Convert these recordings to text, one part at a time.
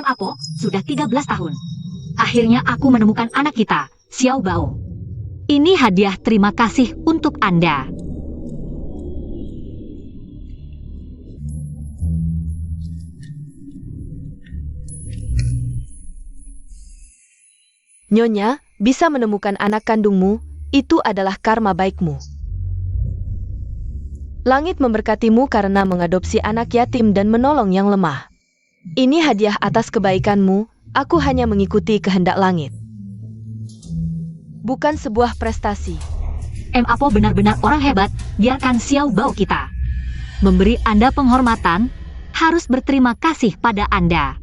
Apo, sudah 13 tahun. Akhirnya aku menemukan anak kita, Xiao Bao. Ini hadiah terima kasih untuk Anda. Nyonya, bisa menemukan anak kandungmu, itu adalah karma baikmu. Langit memberkatimu karena mengadopsi anak yatim dan menolong yang lemah. Ini hadiah atas kebaikanmu, aku hanya mengikuti kehendak langit. Bukan sebuah prestasi. Apo benar-benar orang hebat, biarkan Xiao Bao kita. Memberi Anda penghormatan, harus berterima kasih pada Anda.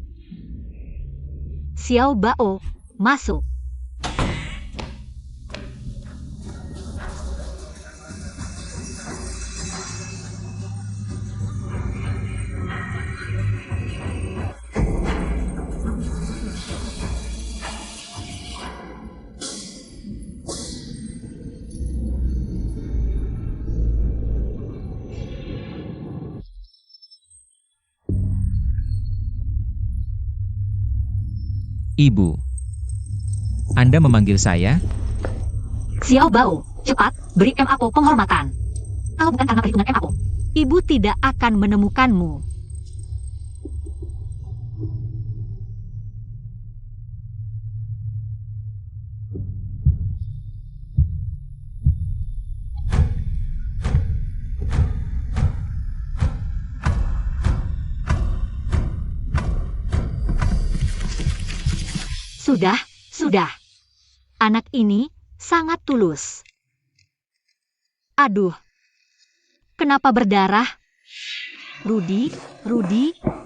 Xiao Bao, masuk. Ibu, Anda memanggil saya? Xiao Bao, cepat, beri Apo penghormatan. Kalau bukan karena perhitungan Apo, Ibu tidak akan menemukanmu. Sudah. Anak ini sangat tulus. Aduh, kenapa berdarah? Rudi,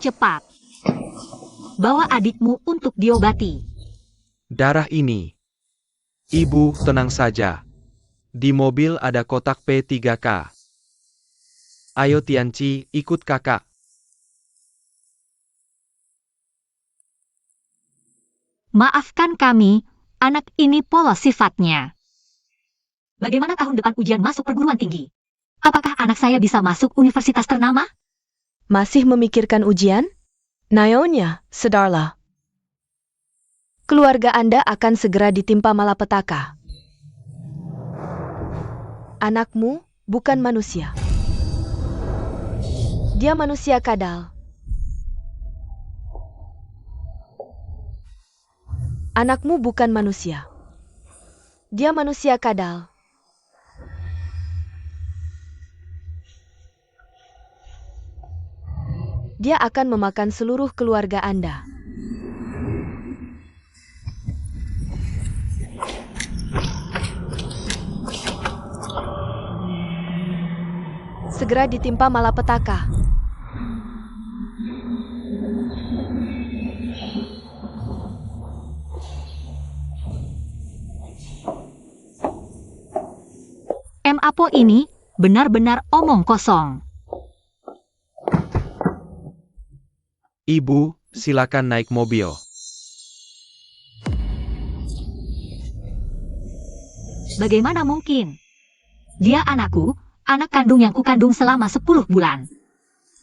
cepat. Bawa adikmu untuk diobati. Darah ini. Ibu, tenang saja. Di mobil ada kotak P3K. Ayo Tianci, ikut kakak. Maafkan kami, anak ini polos sifatnya. Bagaimana tahun depan ujian masuk perguruan tinggi? Apakah anak saya bisa masuk universitas ternama? Masih memikirkan ujian? Nyonya, sedarlah. Keluarga Anda akan segera ditimpa malapetaka. Anakmu bukan manusia. Dia manusia kadal. Anakmu bukan manusia. Dia manusia kadal. Dia akan memakan seluruh keluarga Anda. Segera ditimpa malapetaka. Apo ini benar-benar omong kosong. Ibu, silakan naik mobil. Bagaimana mungkin? Dia anakku, anak kandung yang kukandung selama 10 bulan.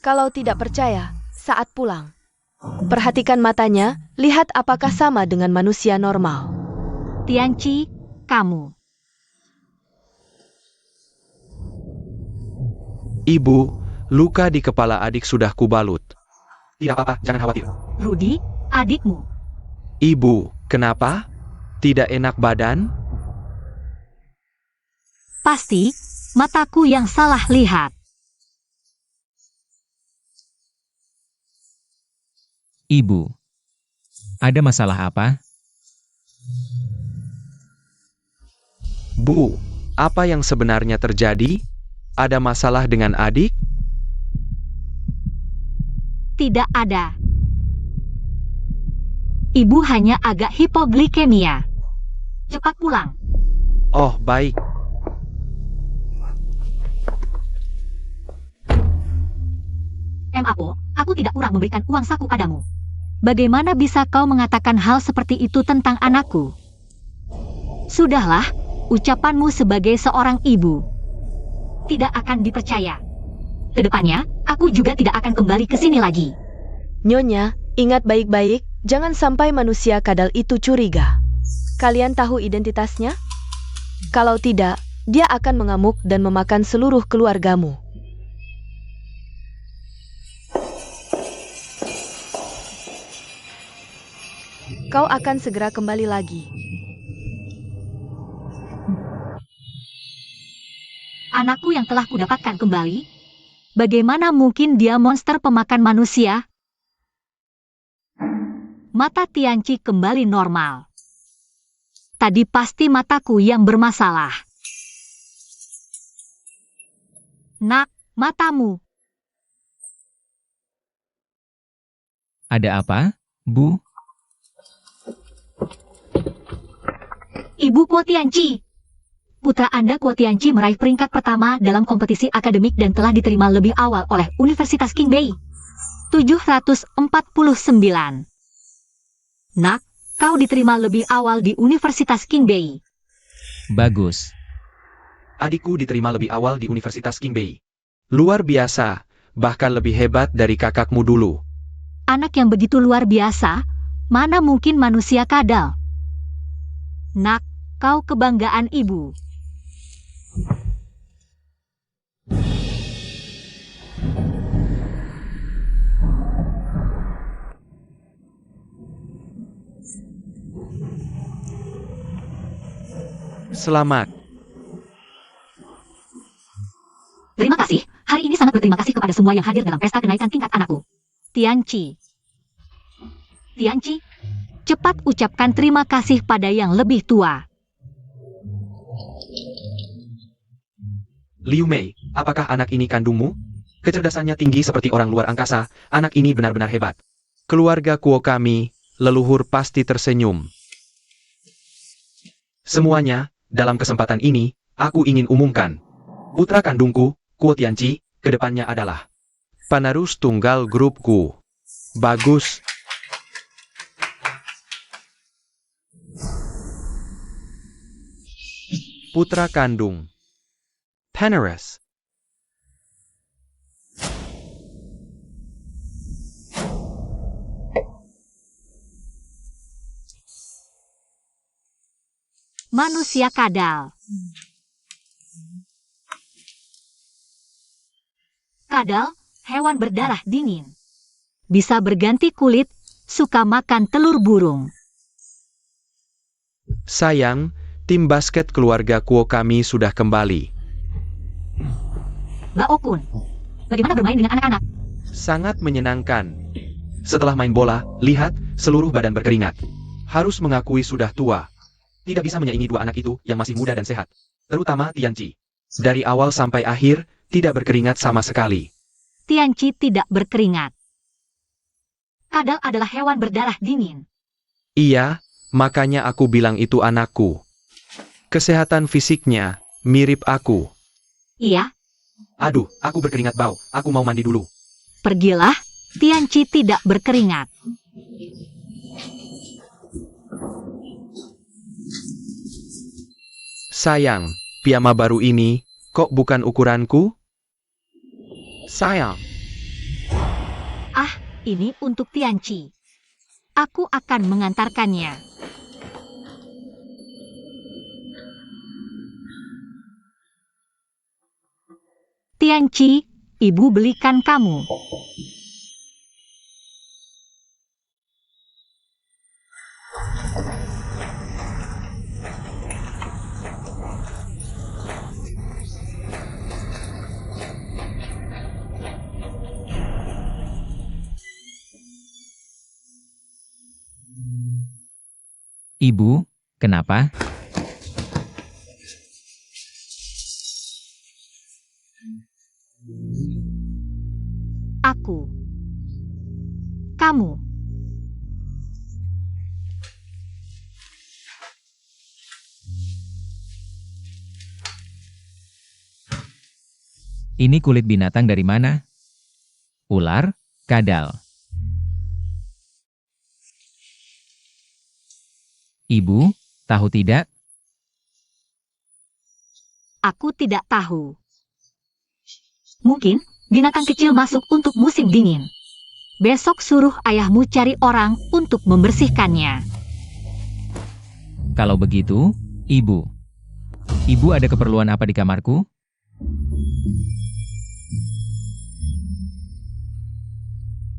Kalau tidak percaya, saat pulang, perhatikan matanya, lihat apakah sama dengan manusia normal. Tianci, kamu. Ibu, luka di kepala adik sudah kubalut. Tidak apa-apa, jangan khawatir. Rudi, adikmu. Ibu, kenapa? Tidak enak badan? Pasti, mataku yang salah lihat. Ibu, ada masalah apa? Bu, apa yang sebenarnya terjadi? Ada masalah dengan adik? Tidak ada. Ibu hanya agak hipoglikemia. Cepat pulang. Oh, baik. Apo, aku tidak kurang memberikan uang saku padamu. Bagaimana bisa kau mengatakan hal seperti itu tentang anakku? Sudahlah, ucapanmu sebagai seorang ibu tidak akan dipercaya. Kedepannya, aku juga tidak akan kembali ke sini lagi. Nyonya, ingat baik-baik, Jangan sampai manusia kadal itu curiga. Kalian tahu identitasnya? Kalau tidak, dia akan mengamuk dan memakan seluruh keluargamu. Kau akan segera kembali lagi. Anakku yang telah kudapatkan kembali? Bagaimana mungkin dia monster pemakan manusia? Mata Tianqi kembali normal. Tadi pasti mataku yang bermasalah. Nak, matamu. Ada apa, Bu? Ibu Kuo Tianqi. Putra Anda Kuo Tianqi meraih peringkat pertama dalam kompetisi akademik dan telah diterima lebih awal oleh Universitas Qingbei. 749. Nak, kau diterima lebih awal di Universitas Qingbei. Bagus. Adikku diterima lebih awal di Universitas Qingbei. Luar biasa, bahkan lebih hebat dari kakakmu dulu. Anak yang begitu luar biasa, mana mungkin manusia kadal? Nak, kau kebanggaan ibu. Selamat. Terima kasih, hari ini sangat berterima kasih kepada semua yang hadir dalam pesta kenaikan tingkat anakku. Tianqi. Tianqi, cepat ucapkan terima kasih pada yang lebih tua. Liu Mei, apakah anak ini kandungmu? Kecerdasannya tinggi seperti orang luar angkasa, anak ini benar-benar hebat. Keluarga Kuo kami, leluhur pasti tersenyum. Semuanya, dalam kesempatan ini, aku ingin umumkan. Putra kandungku, Kuo Tianqi, kedepannya adalah penerus tunggal grupku. Bagus. Putra kandung. Penerus. Manusia kadal. Kadal, hewan berdarah dingin. Bisa berganti kulit, suka makan telur burung. Sayang, tim basket keluarga Kuo kami sudah kembali. Baokun, bagaimana bermain dengan anak-anak? Sangat menyenangkan. Setelah main bola, lihat, seluruh badan berkeringat. Harus mengakui sudah tua. Tidak bisa menyaingi dua anak itu yang masih muda dan sehat. Terutama Tianqi. Dari awal sampai akhir, tidak berkeringat sama sekali. Tianqi tidak berkeringat. Kadal adalah hewan berdarah dingin. Iya, makanya aku bilang itu anakku. Kesehatan fisiknya, mirip aku. Iya, Aduh, aku berkeringat bau, aku mau mandi dulu. pergilah, Tianqi tidak berkeringat. Sayang, piyama baru ini, kok bukan ukuranku? Sayang. Ah, ini untuk Tianqi. Aku akan mengantarkannya. Tianqi, ibu belikan kamu. Ibu, kenapa? Aku. Kamu. Ini kulit binatang dari mana? Ular, kadal. Ibu, tahu tidak? Aku tidak tahu. Mungkin, binatang kecil masuk untuk musim dingin. Besok suruh ayahmu cari orang untuk membersihkannya. Kalau begitu, Ibu. Ibu ada keperluan apa di kamarku?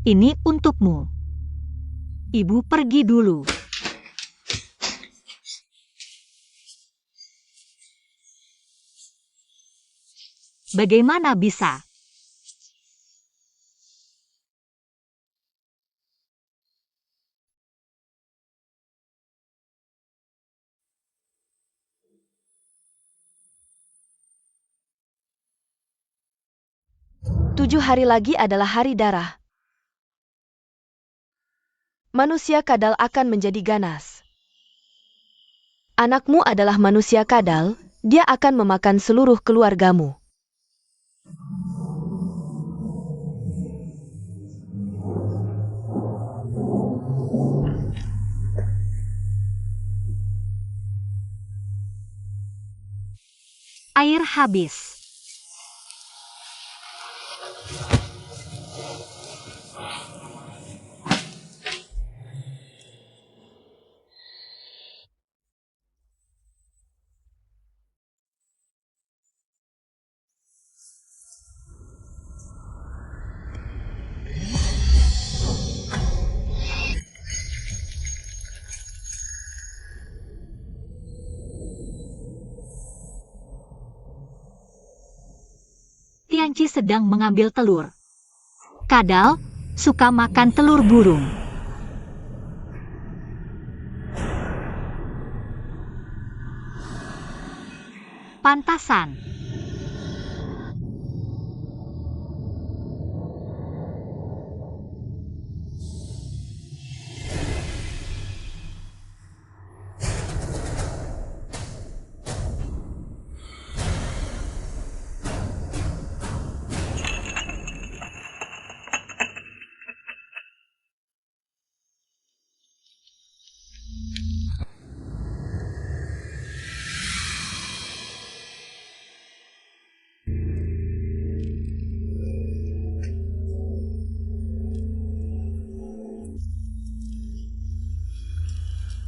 Ini untukmu. Ibu pergi dulu. Bagaimana bisa? Tujuh hari lagi adalah hari darah. Manusia kadal akan menjadi ganas. Anakmu adalah manusia kadal, dia akan memakan seluruh keluargamu. Air habis. Tianci sedang mengambil telur. Kadal suka makan telur burung. Pantasan.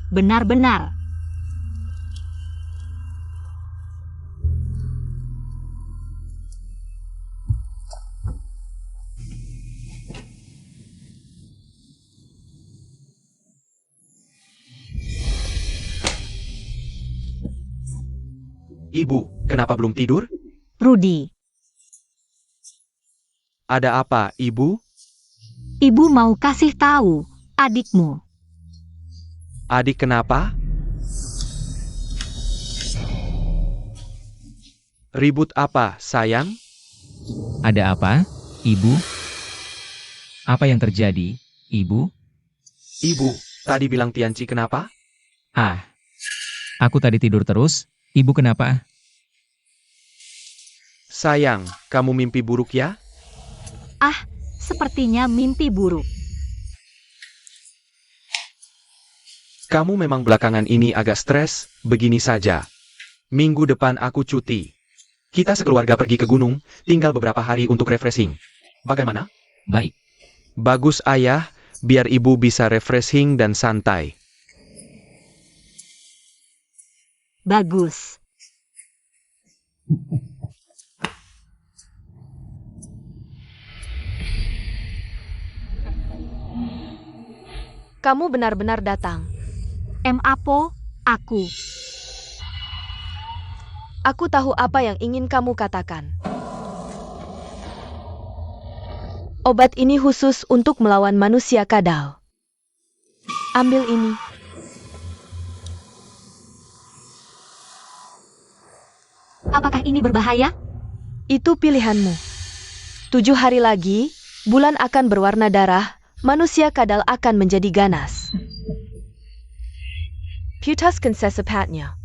Benar-benar. Ibu, kenapa belum tidur? Rudi, Ada apa, Ibu? ibu mau kasih tahu adikmu. Adik kenapa? Ribut apa, sayang? Ada apa, Ibu? Apa yang terjadi, Ibu? Ibu, tadi bilang Tianci kenapa? Ah, aku tadi tidur terus. Ibu kenapa? Sayang, kamu mimpi buruk ya? Ah, sepertinya mimpi buruk. Kamu memang belakangan ini agak stres, begini saja. Minggu depan aku cuti. Kita sekeluarga pergi ke gunung, tinggal beberapa hari untuk refreshing. Bagaimana? Baik. Bagus ayah, biar ibu bisa refreshing dan santai. Bagus. Kamu benar-benar datang. Apo, aku. Aku tahu apa yang ingin kamu katakan. Obat ini khusus untuk melawan manusia kadal. Ambil ini. Apakah ini berbahaya? Itu pilihanmu. 7 hari lagi, bulan akan berwarna darah, manusia kadal akan menjadi ganas. Putuskan secepatnya.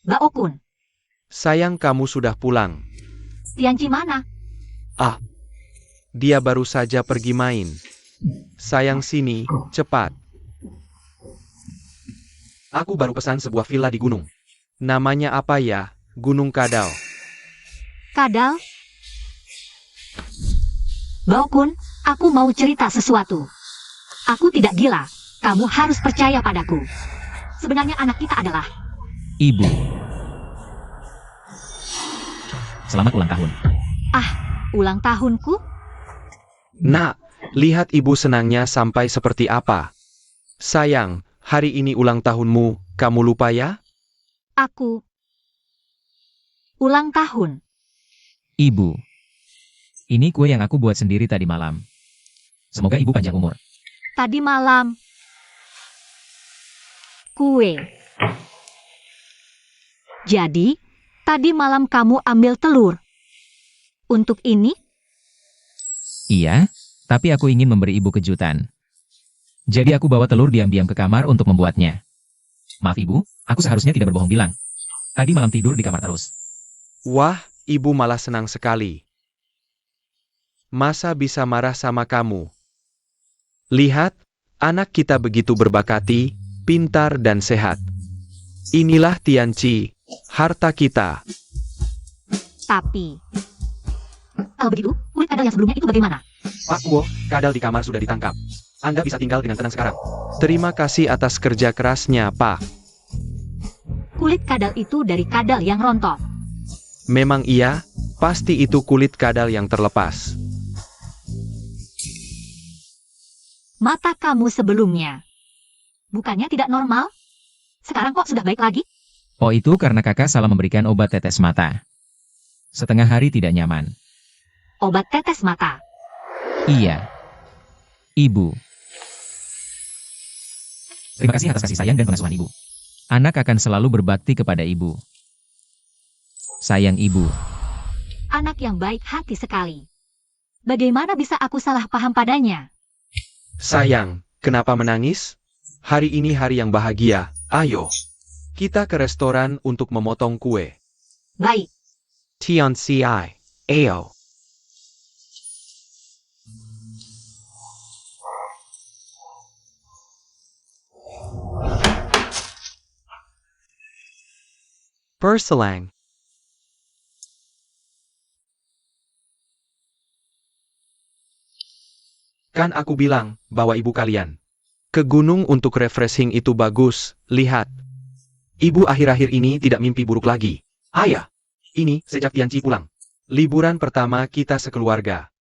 Baokun, Sayang kamu sudah pulang. Tianci mana? Ah, dia baru saja pergi main. Sayang sini, cepat. Aku baru pesan sebuah villa di gunung. Namanya apa ya? Gunung Kadal. Kadal? Baokun, aku mau cerita sesuatu. Aku tidak gila. Kamu harus percaya padaku. Sebenarnya anak kita adalah... Ibu. Selamat ulang tahun. Ulang tahunku? Nak, lihat ibu senangnya sampai seperti apa. Sayang, hari ini ulang tahunmu, kamu lupa ya? Aku... Ulang tahun. Ibu. Ini kue yang aku buat sendiri tadi malam. Semoga ibu panjang umur. Tadi malam... Kue. Jadi, tadi malam kamu ambil telur. Untuk ini? Iya, tapi aku ingin memberi ibu kejutan. Jadi aku bawa telur diam-diam ke kamar untuk membuatnya. Maaf ibu, aku seharusnya tidak berbohong bilang. Tadi malam tidur di kamar terus. Wah, ibu malah senang sekali. Masa bisa marah sama kamu? Lihat, anak kita begitu berbakati, pintar dan sehat. Inilah Tianqi, harta kita. Tapi... Kalau begitu, kulit kadal yang sebelumnya itu bagaimana? Pak Guo, kadal di kamar sudah ditangkap. Anda bisa tinggal dengan tenang sekarang. Terima kasih atas kerja kerasnya, Pak. Kulit kadal itu dari kadal yang rontok. Memang iya, pasti itu kulit kadal yang terlepas. Mata kamu sebelumnya. Bukannya tidak normal? Sekarang kok sudah baik lagi? Oh itu karena kakak salah memberikan obat tetes mata. Setengah hari tidak nyaman. Obat tetes mata. Iya. Ibu. Terima kasih atas kasih sayang dan pengasuhan ibu. Anak akan selalu berbakti kepada ibu. Sayang ibu. Anak yang baik hati sekali. Bagaimana bisa aku salah paham padanya? Sayang, kenapa menangis? Hari ini hari yang bahagia, ayo. Kita ke restoran untuk memotong kue. Baik. Tianqi, ayo. Perselang. Kan aku bilang, bawa ibu kalian ke gunung untuk refreshing itu bagus, lihat. Ibu akhir-akhir ini tidak mimpi buruk lagi. Ayah, ini sejak Tianqi pulang. Liburan pertama kita sekeluarga.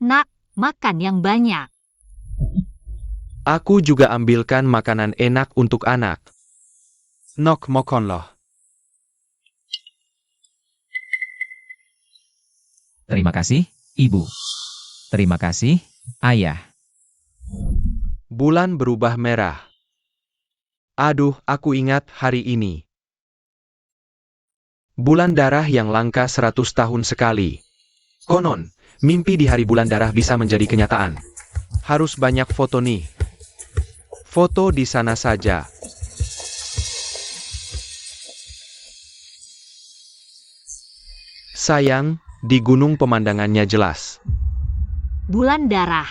Nak, makan yang banyak. Aku juga ambilkan makanan enak untuk anak. Nok mokon loh. Terima kasih, ibu. Terima kasih, ayah. Bulan berubah merah. Aduh, aku ingat hari ini. Bulan darah yang langka 100 tahun sekali. Konon, mimpi di hari bulan darah bisa menjadi kenyataan. Harus banyak foto nih. Foto di sana saja. Sayang, di gunung pemandangannya jelas. Bulan darah.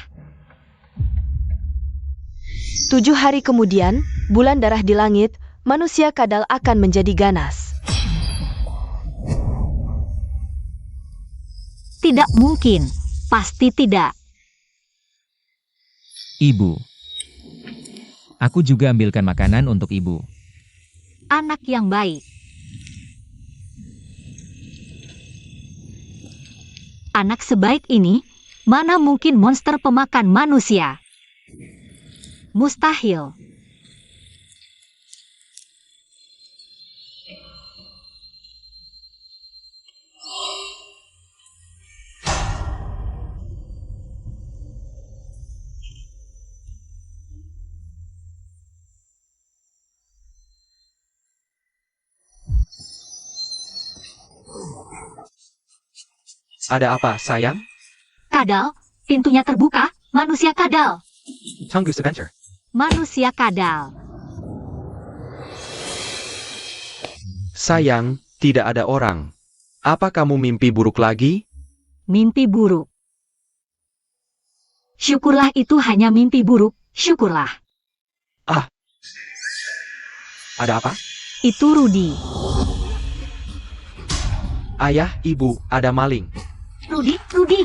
7 hari kemudian, bulan darah di langit, manusia kadal akan menjadi ganas. Tidak mungkin. Pasti tidak. Ibu. Aku juga ambilkan makanan untuk ibu. Anak yang baik. Anak sebaik ini, mana mungkin monster pemakan manusia? Mustahil. Ada apa, sayang? Kadal, pintunya terbuka. Manusia kadal. Tunggus Adventure. Manusia kadal. Sayang, tidak ada orang. Apa kamu mimpi buruk lagi? Mimpi buruk. Syukurlah itu hanya mimpi buruk. Syukurlah. Ada apa? Itu Rudy. Ayah, ibu, ada maling. Rudy, Rudy.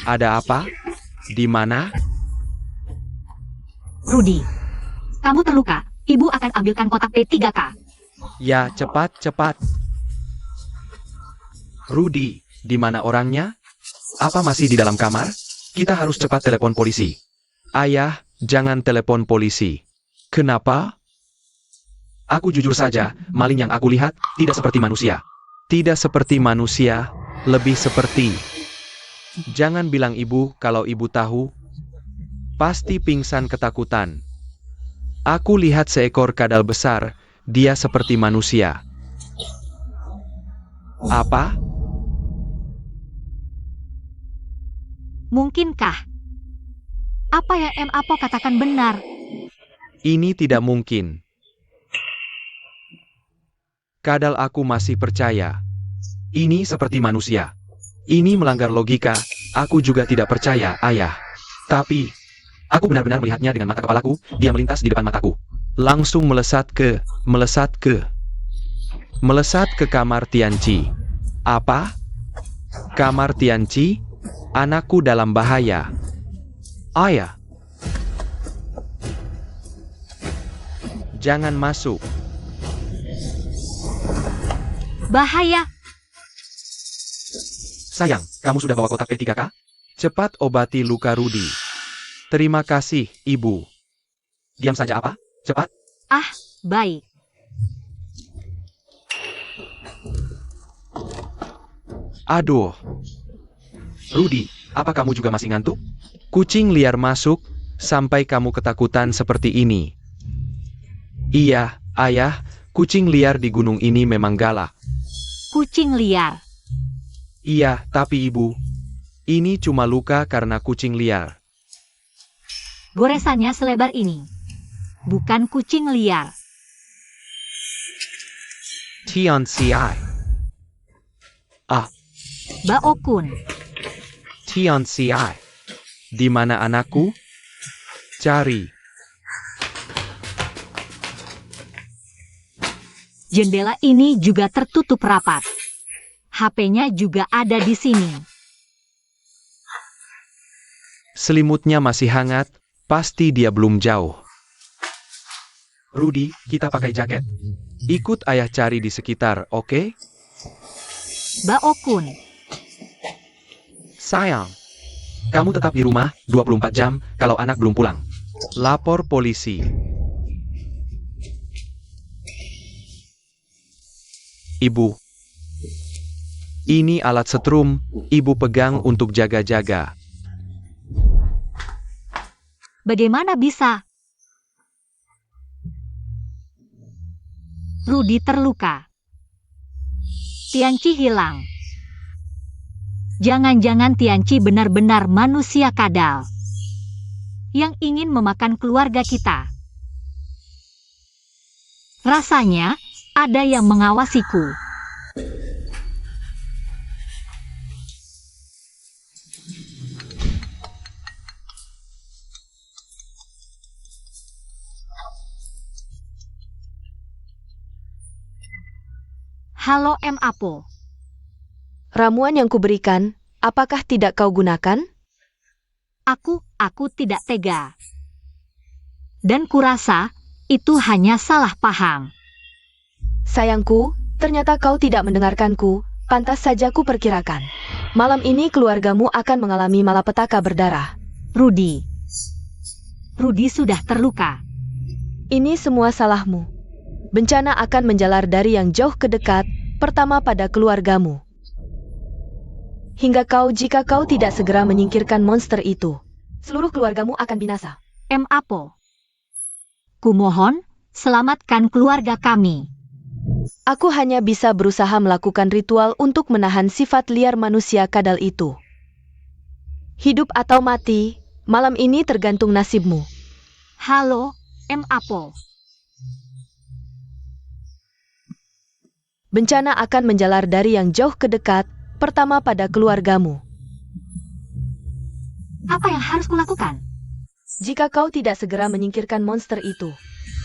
Ada apa? Di mana? Rudy, kamu terluka. Ibu akan ambilkan kotak P3K. Ya, cepat, cepat. Rudy, di mana orangnya? Apa masih di dalam kamar? Kita harus cepat telepon polisi. Ayah, jangan telepon polisi. Kenapa? Aku jujur saja, maling yang aku lihat tidak seperti manusia. Tidak seperti manusia, lebih seperti... Jangan bilang ibu kalau ibu tahu. Pasti pingsan ketakutan. Aku lihat seekor kadal besar, dia seperti manusia. Apa? Mungkinkah? Apa yang M. Apo katakan benar? Ini tidak mungkin. Kadal aku masih percaya. Ini seperti manusia. Ini melanggar logika, aku juga tidak percaya, ayah. Tapi, aku benar-benar melihatnya dengan mata kepalaku, dia melintas di depan mataku. Langsung melesat ke kamar Tianci. Apa? Kamar Tianci? Anakku dalam bahaya. Ayah. Jangan masuk. Bahaya. Sayang, kamu sudah bawa kotak P3K? Cepat obati luka Rudy. Terima kasih, Ibu. Diam saja apa? Cepat. Ah, baik. Aduh. Rudy, apa kamu juga masih ngantuk? Kucing liar masuk, sampai kamu ketakutan seperti ini. Iya, ayah, kucing liar di gunung ini memang galak. Kucing liar. Iya, tapi ibu, ini cuma luka karena kucing liar. Goresannya selebar ini. Bukan kucing liar. Tianci. Ah, Baokun. Tianci. Di mana anakku? Cari. Jendela ini juga tertutup rapat. HP-nya juga ada di sini. Selimutnya masih hangat, pasti dia belum jauh. Rudy, kita pakai jaket. Ikut ayah cari di sekitar, oke? Baokun. Sayang, kamu tetap di rumah 24 jam kalau anak belum pulang. Lapor polisi. Ibu. Ini alat setrum, ibu pegang untuk jaga-jaga. Bagaimana bisa? Rudy terluka. Tianci hilang. Jangan-jangan Tianci benar-benar manusia kadal yang ingin memakan keluarga kita. Rasanya ada yang mengawasiku. Halo M. Apo. Ramuan yang kuberikan, apakah tidak kau gunakan? Aku tidak tega. Dan kurasa, itu hanya salah paham. Sayangku, ternyata kau tidak mendengarkanku, pantas saja ku perkirakan. Malam ini keluargamu akan mengalami malapetaka berdarah. Rudy sudah terluka. Ini semua salahmu. Bencana akan menjalar dari yang jauh ke dekat, pertama pada keluargamu. Hingga jika kau tidak segera menyingkirkan monster itu, seluruh keluargamu akan binasa. M. Apo. Kumohon, selamatkan keluarga kami. Aku hanya bisa berusaha melakukan ritual untuk menahan sifat liar manusia kadal itu. Hidup atau mati, malam ini tergantung nasibmu. Halo, M. Apo. Bencana akan menjalar dari yang jauh ke dekat, pertama pada keluargamu. Apa yang harus kulakukan? Jika kau tidak segera menyingkirkan monster itu,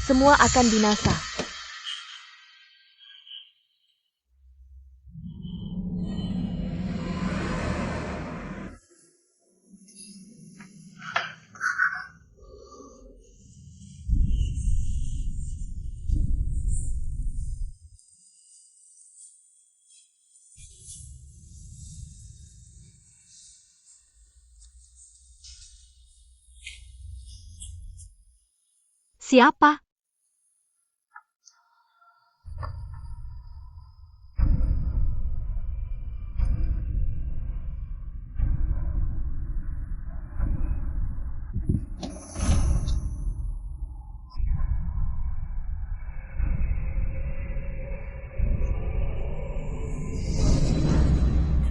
semua akan binasa. Siapa?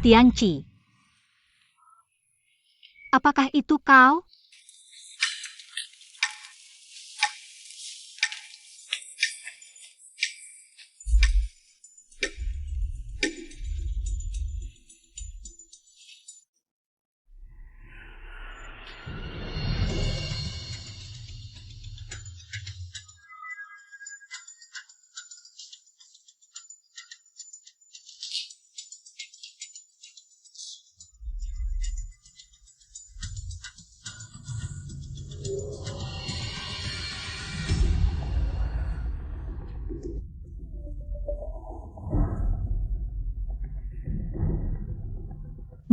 Tianqi. Apakah itu kau?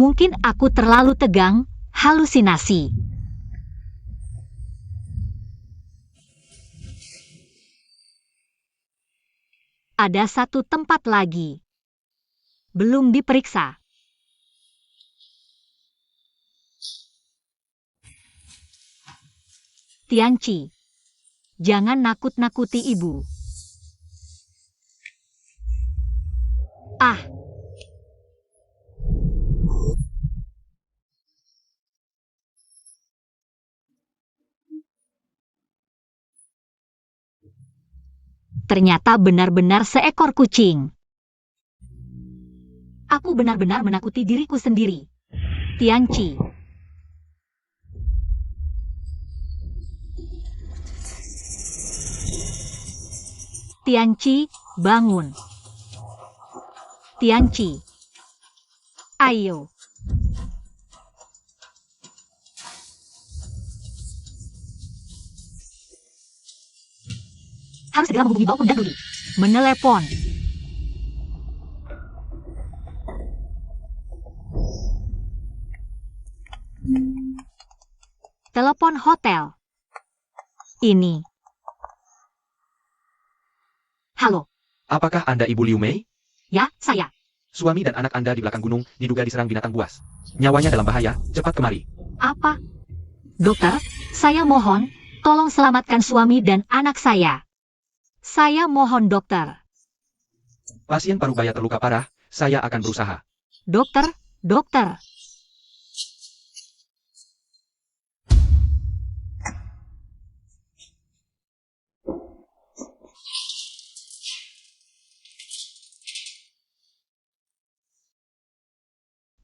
Mungkin aku terlalu tegang, halusinasi. Ada satu tempat lagi. Belum diperiksa. Tianqi, jangan nakut-nakuti ibu. Ah. Ternyata benar-benar seekor kucing. Aku benar-benar menakuti diriku sendiri. Tianqi. Tianqi, bangun. Tianqi. Ayo. Harus segera menghubungi Baokun dan Rudy. Menelepon. Telepon hotel. Ini. Halo. Apakah Anda Ibu Liu Mei? Ya, saya. Suami dan anak Anda di belakang gunung diduga diserang binatang buas. Nyawanya dalam bahaya, cepat kemari. Apa? Dokter, saya mohon, tolong selamatkan suami dan anak saya. Saya mohon, dokter. Pasien parubaya terluka parah, saya akan berusaha. Dokter, dokter.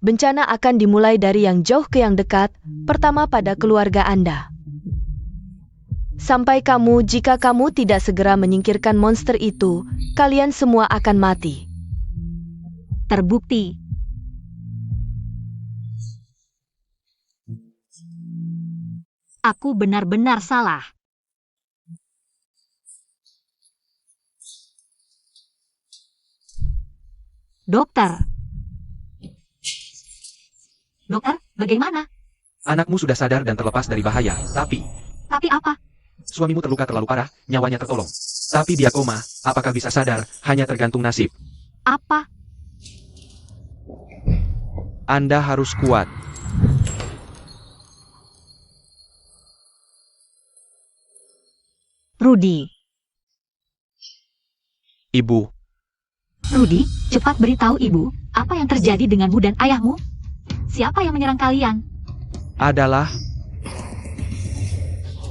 Bencana akan dimulai dari yang jauh ke yang dekat, pertama pada keluarga Anda. Sampai jika kamu tidak segera menyingkirkan monster itu, kalian semua akan mati. Terbukti. Aku benar-benar salah. Dokter. Dokter, bagaimana? Anakmu sudah sadar dan terlepas dari bahaya, tapi Tapi apa? suamimu terluka terlalu parah, nyawanya tertolong. Tapi dia koma, apakah bisa sadar, hanya tergantung nasib. Apa? Anda harus kuat. Rudy. Ibu, Rudy, cepat beritahu ibu, apa yang terjadi denganmu dan ayahmu? Siapa yang menyerang kalian? adalah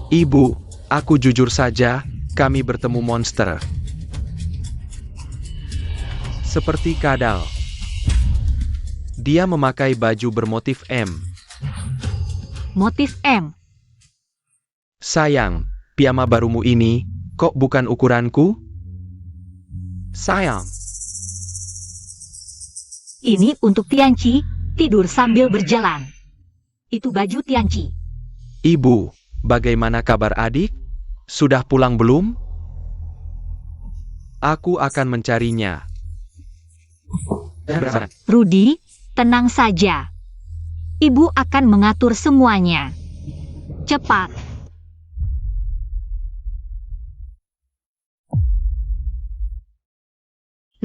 Ibu, aku jujur saja, kami bertemu monster. Seperti kadal. Dia memakai baju bermotif M. Motif M. Sayang, piyama barumu ini, kok bukan ukuranku? Sayang, Ini untuk Tianqi, tidur sambil berjalan. Itu baju Tianqi. Ibu, bagaimana kabar adik? Sudah pulang belum? Aku akan mencarinya. Rudy, tenang saja. Ibu akan mengatur semuanya. Cepat.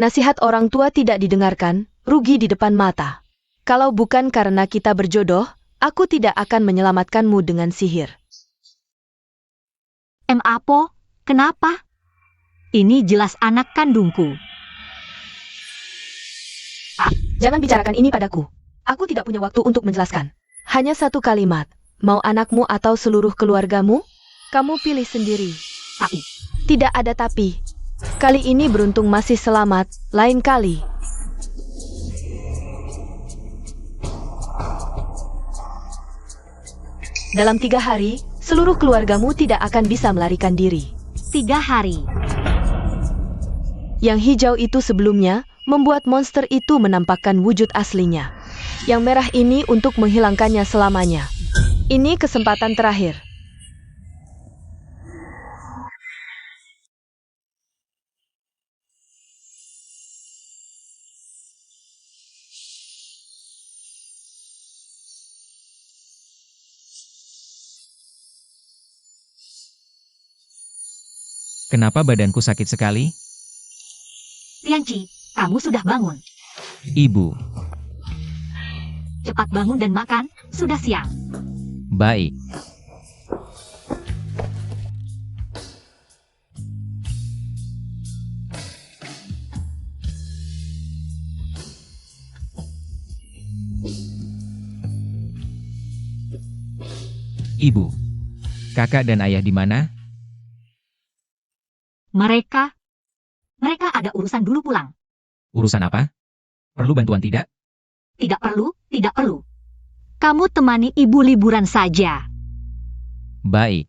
Nasihat orang tua tidak didengarkan, rugi di depan mata. Kalau bukan karena kita berjodoh, aku tidak akan menyelamatkanmu dengan sihir. Apo, kenapa? Ini jelas anak kandungku. Jangan bicarakan ini padaku. Aku tidak punya waktu untuk menjelaskan. Hanya satu kalimat. Mau anakmu atau seluruh keluargamu? Kamu pilih sendiri. Tapi, Tidak ada tapi. Kali ini beruntung masih selamat, lain kali. Dalam 3 hari, seluruh keluargamu tidak akan bisa melarikan diri. 3 hari. Yang hijau itu sebelumnya membuat monster itu menampakkan wujud aslinya. Yang merah ini untuk menghilangkannya selamanya. Ini kesempatan terakhir. Kenapa badanku sakit sekali? Tianqi, kamu sudah bangun. Ibu, Cepat bangun dan makan, sudah siang. baik. Ibu, kakak dan ayah di mana? Mereka ada urusan dulu pulang. Urusan apa? Perlu bantuan tidak? Tidak perlu, tidak perlu. Kamu temani ibu liburan saja. Baik.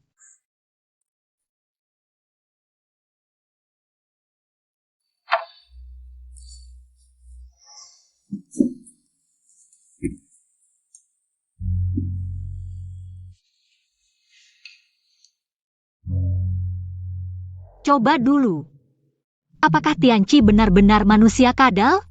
Coba dulu. Apakah Tianqi benar-benar manusia kadal?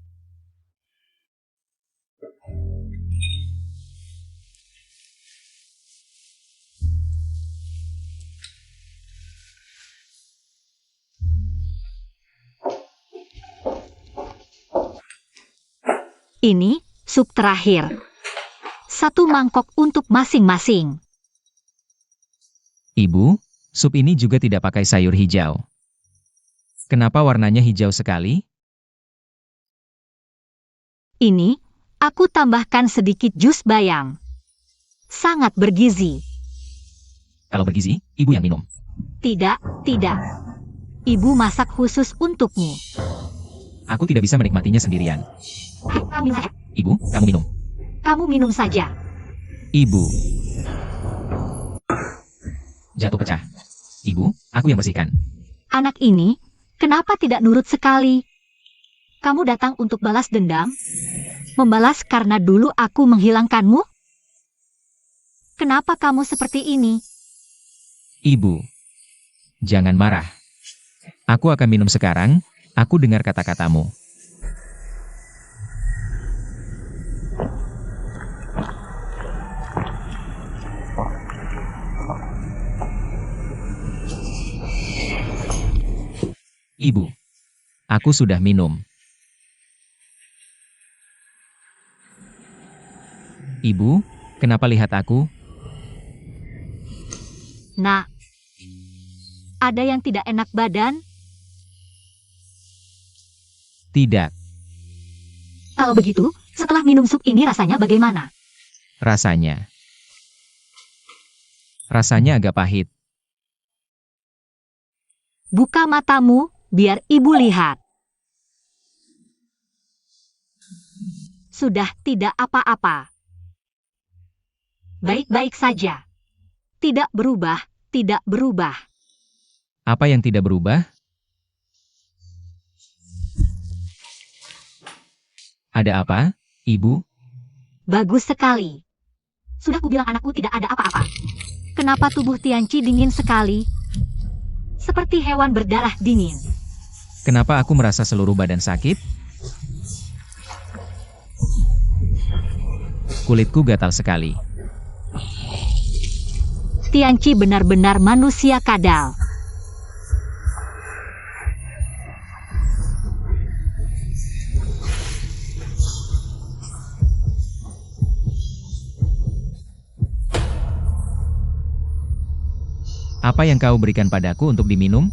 Ini sup terakhir. 1 mangkok untuk masing-masing. Ibu, sup ini juga tidak pakai sayur hijau. Kenapa warnanya hijau sekali? Ini, aku tambahkan sedikit jus bayam. Sangat bergizi. Kalau bergizi, ibu yang minum. Tidak, tidak. Ibu masak khusus untukmu. Aku tidak bisa menikmatinya sendirian. Ibu, kamu minum. Kamu minum saja. Ibu. Jatuh pecah. Ibu, aku yang bersihkan. Anak ini, kenapa tidak nurut sekali? Kamu datang untuk balas dendam? Membalas karena dulu aku menghilangkanmu? Kenapa kamu seperti ini? Ibu, jangan marah. Aku akan minum sekarang, aku dengar kata-katamu. Ibu, aku sudah minum. Ibu, kenapa lihat aku? Nah, ada yang tidak enak badan? Tidak, Kalau begitu, setelah minum sup ini rasanya bagaimana? rasanya. Rasanya agak pahit. Buka matamu, biar ibu lihat. Sudah tidak apa-apa. Baik-baik saja. Tidak berubah, tidak berubah. Apa yang tidak berubah? Ada apa, Ibu? Bagus sekali. Sudah kubilang anakku tidak ada apa-apa. Kenapa tubuh Tianqi dingin sekali? Seperti hewan berdarah dingin. Kenapa aku merasa seluruh badan sakit? Kulitku gatal sekali. Tianqi benar-benar manusia kadal. Apa yang kau berikan padaku untuk diminum?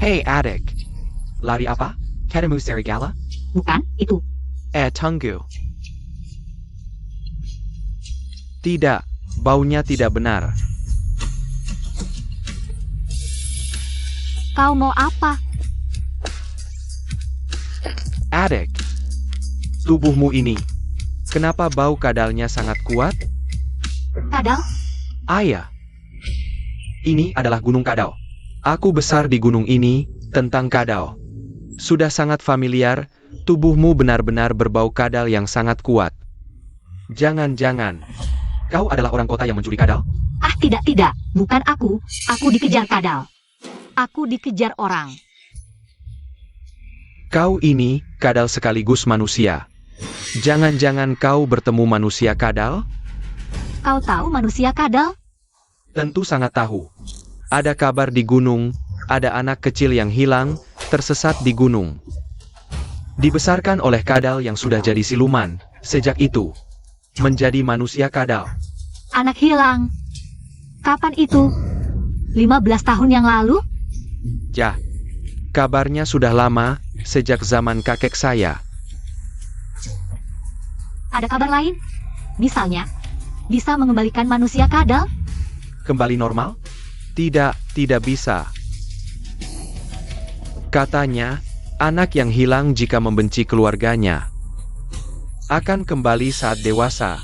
Hey adik. Lari apa? Ketemu serigala? Bukan, itu. Tunggu. Tidak, baunya tidak benar. Kau mau apa? Adik. Tubuhmu ini. Kenapa bau kadalnya sangat kuat? Kadal? Ayah. Ini adalah Gunung Kadal. Aku besar di gunung ini, tentang kadal. Sudah sangat familiar, tubuhmu benar-benar berbau kadal yang sangat kuat. Jangan-jangan, kau adalah orang kota yang mencuri kadal? Ah, tidak, bukan aku. Aku dikejar kadal. Aku dikejar orang. Kau ini, kadal sekaligus manusia. Jangan-jangan kau bertemu manusia kadal? Kau tahu manusia kadal? Tentu sangat tahu. Ada kabar di gunung, ada anak kecil yang hilang, tersesat di gunung. Dibesarkan oleh kadal yang sudah jadi siluman, sejak itu, menjadi manusia kadal. Anak hilang. Kapan itu? 15 tahun yang lalu? Ya, kabarnya sudah lama, sejak zaman kakek saya. Ada kabar lain? Misalnya, bisa mengembalikan manusia kadal? Kembali normal? Tidak bisa. Katanya, anak yang hilang jika membenci keluarganya akan kembali saat dewasa,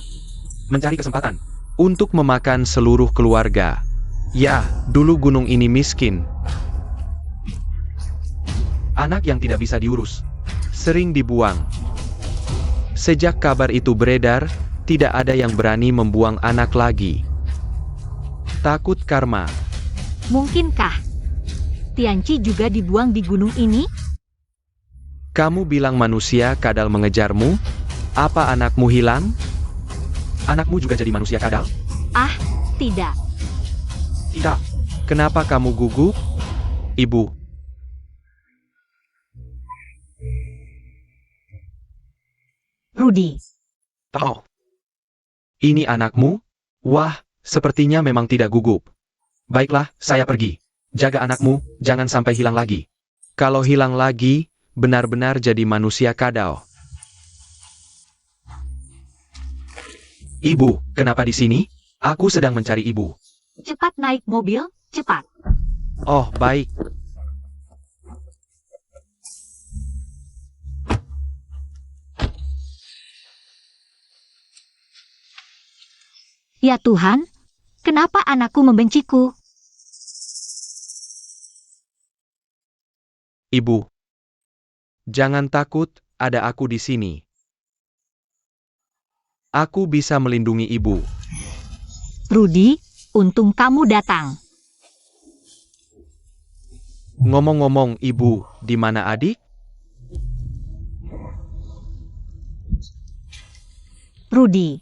mencari kesempatan untuk memakan seluruh keluarga. Ya, dulu gunung ini miskin. Anak yang tidak bisa diurus, sering dibuang. Sejak kabar itu beredar, tidak ada yang berani membuang anak lagi. Takut karma. Mungkinkah Tianci juga dibuang di gunung ini? Kamu bilang manusia kadal mengejarmu? Apa anakmu hilang? Anakmu juga jadi manusia kadal? Ah, tidak. Tidak. Kenapa kamu gugup? Ibu. Rudy. Tahu. Ini anakmu? Wah, sepertinya memang tidak gugup. Baiklah, saya pergi. Jaga anakmu, jangan sampai hilang lagi. Kalau hilang lagi, benar-benar jadi manusia kadal. Ibu, kenapa di sini? Aku sedang mencari ibu. Cepat naik mobil, cepat. Oh, baik. Ya Tuhan, kenapa anakku membenciku? Ibu. Jangan takut, ada aku di sini. Aku bisa melindungi ibu. Rudy, untung kamu datang. Ngomong-ngomong, ibu, di mana adik? Rudy,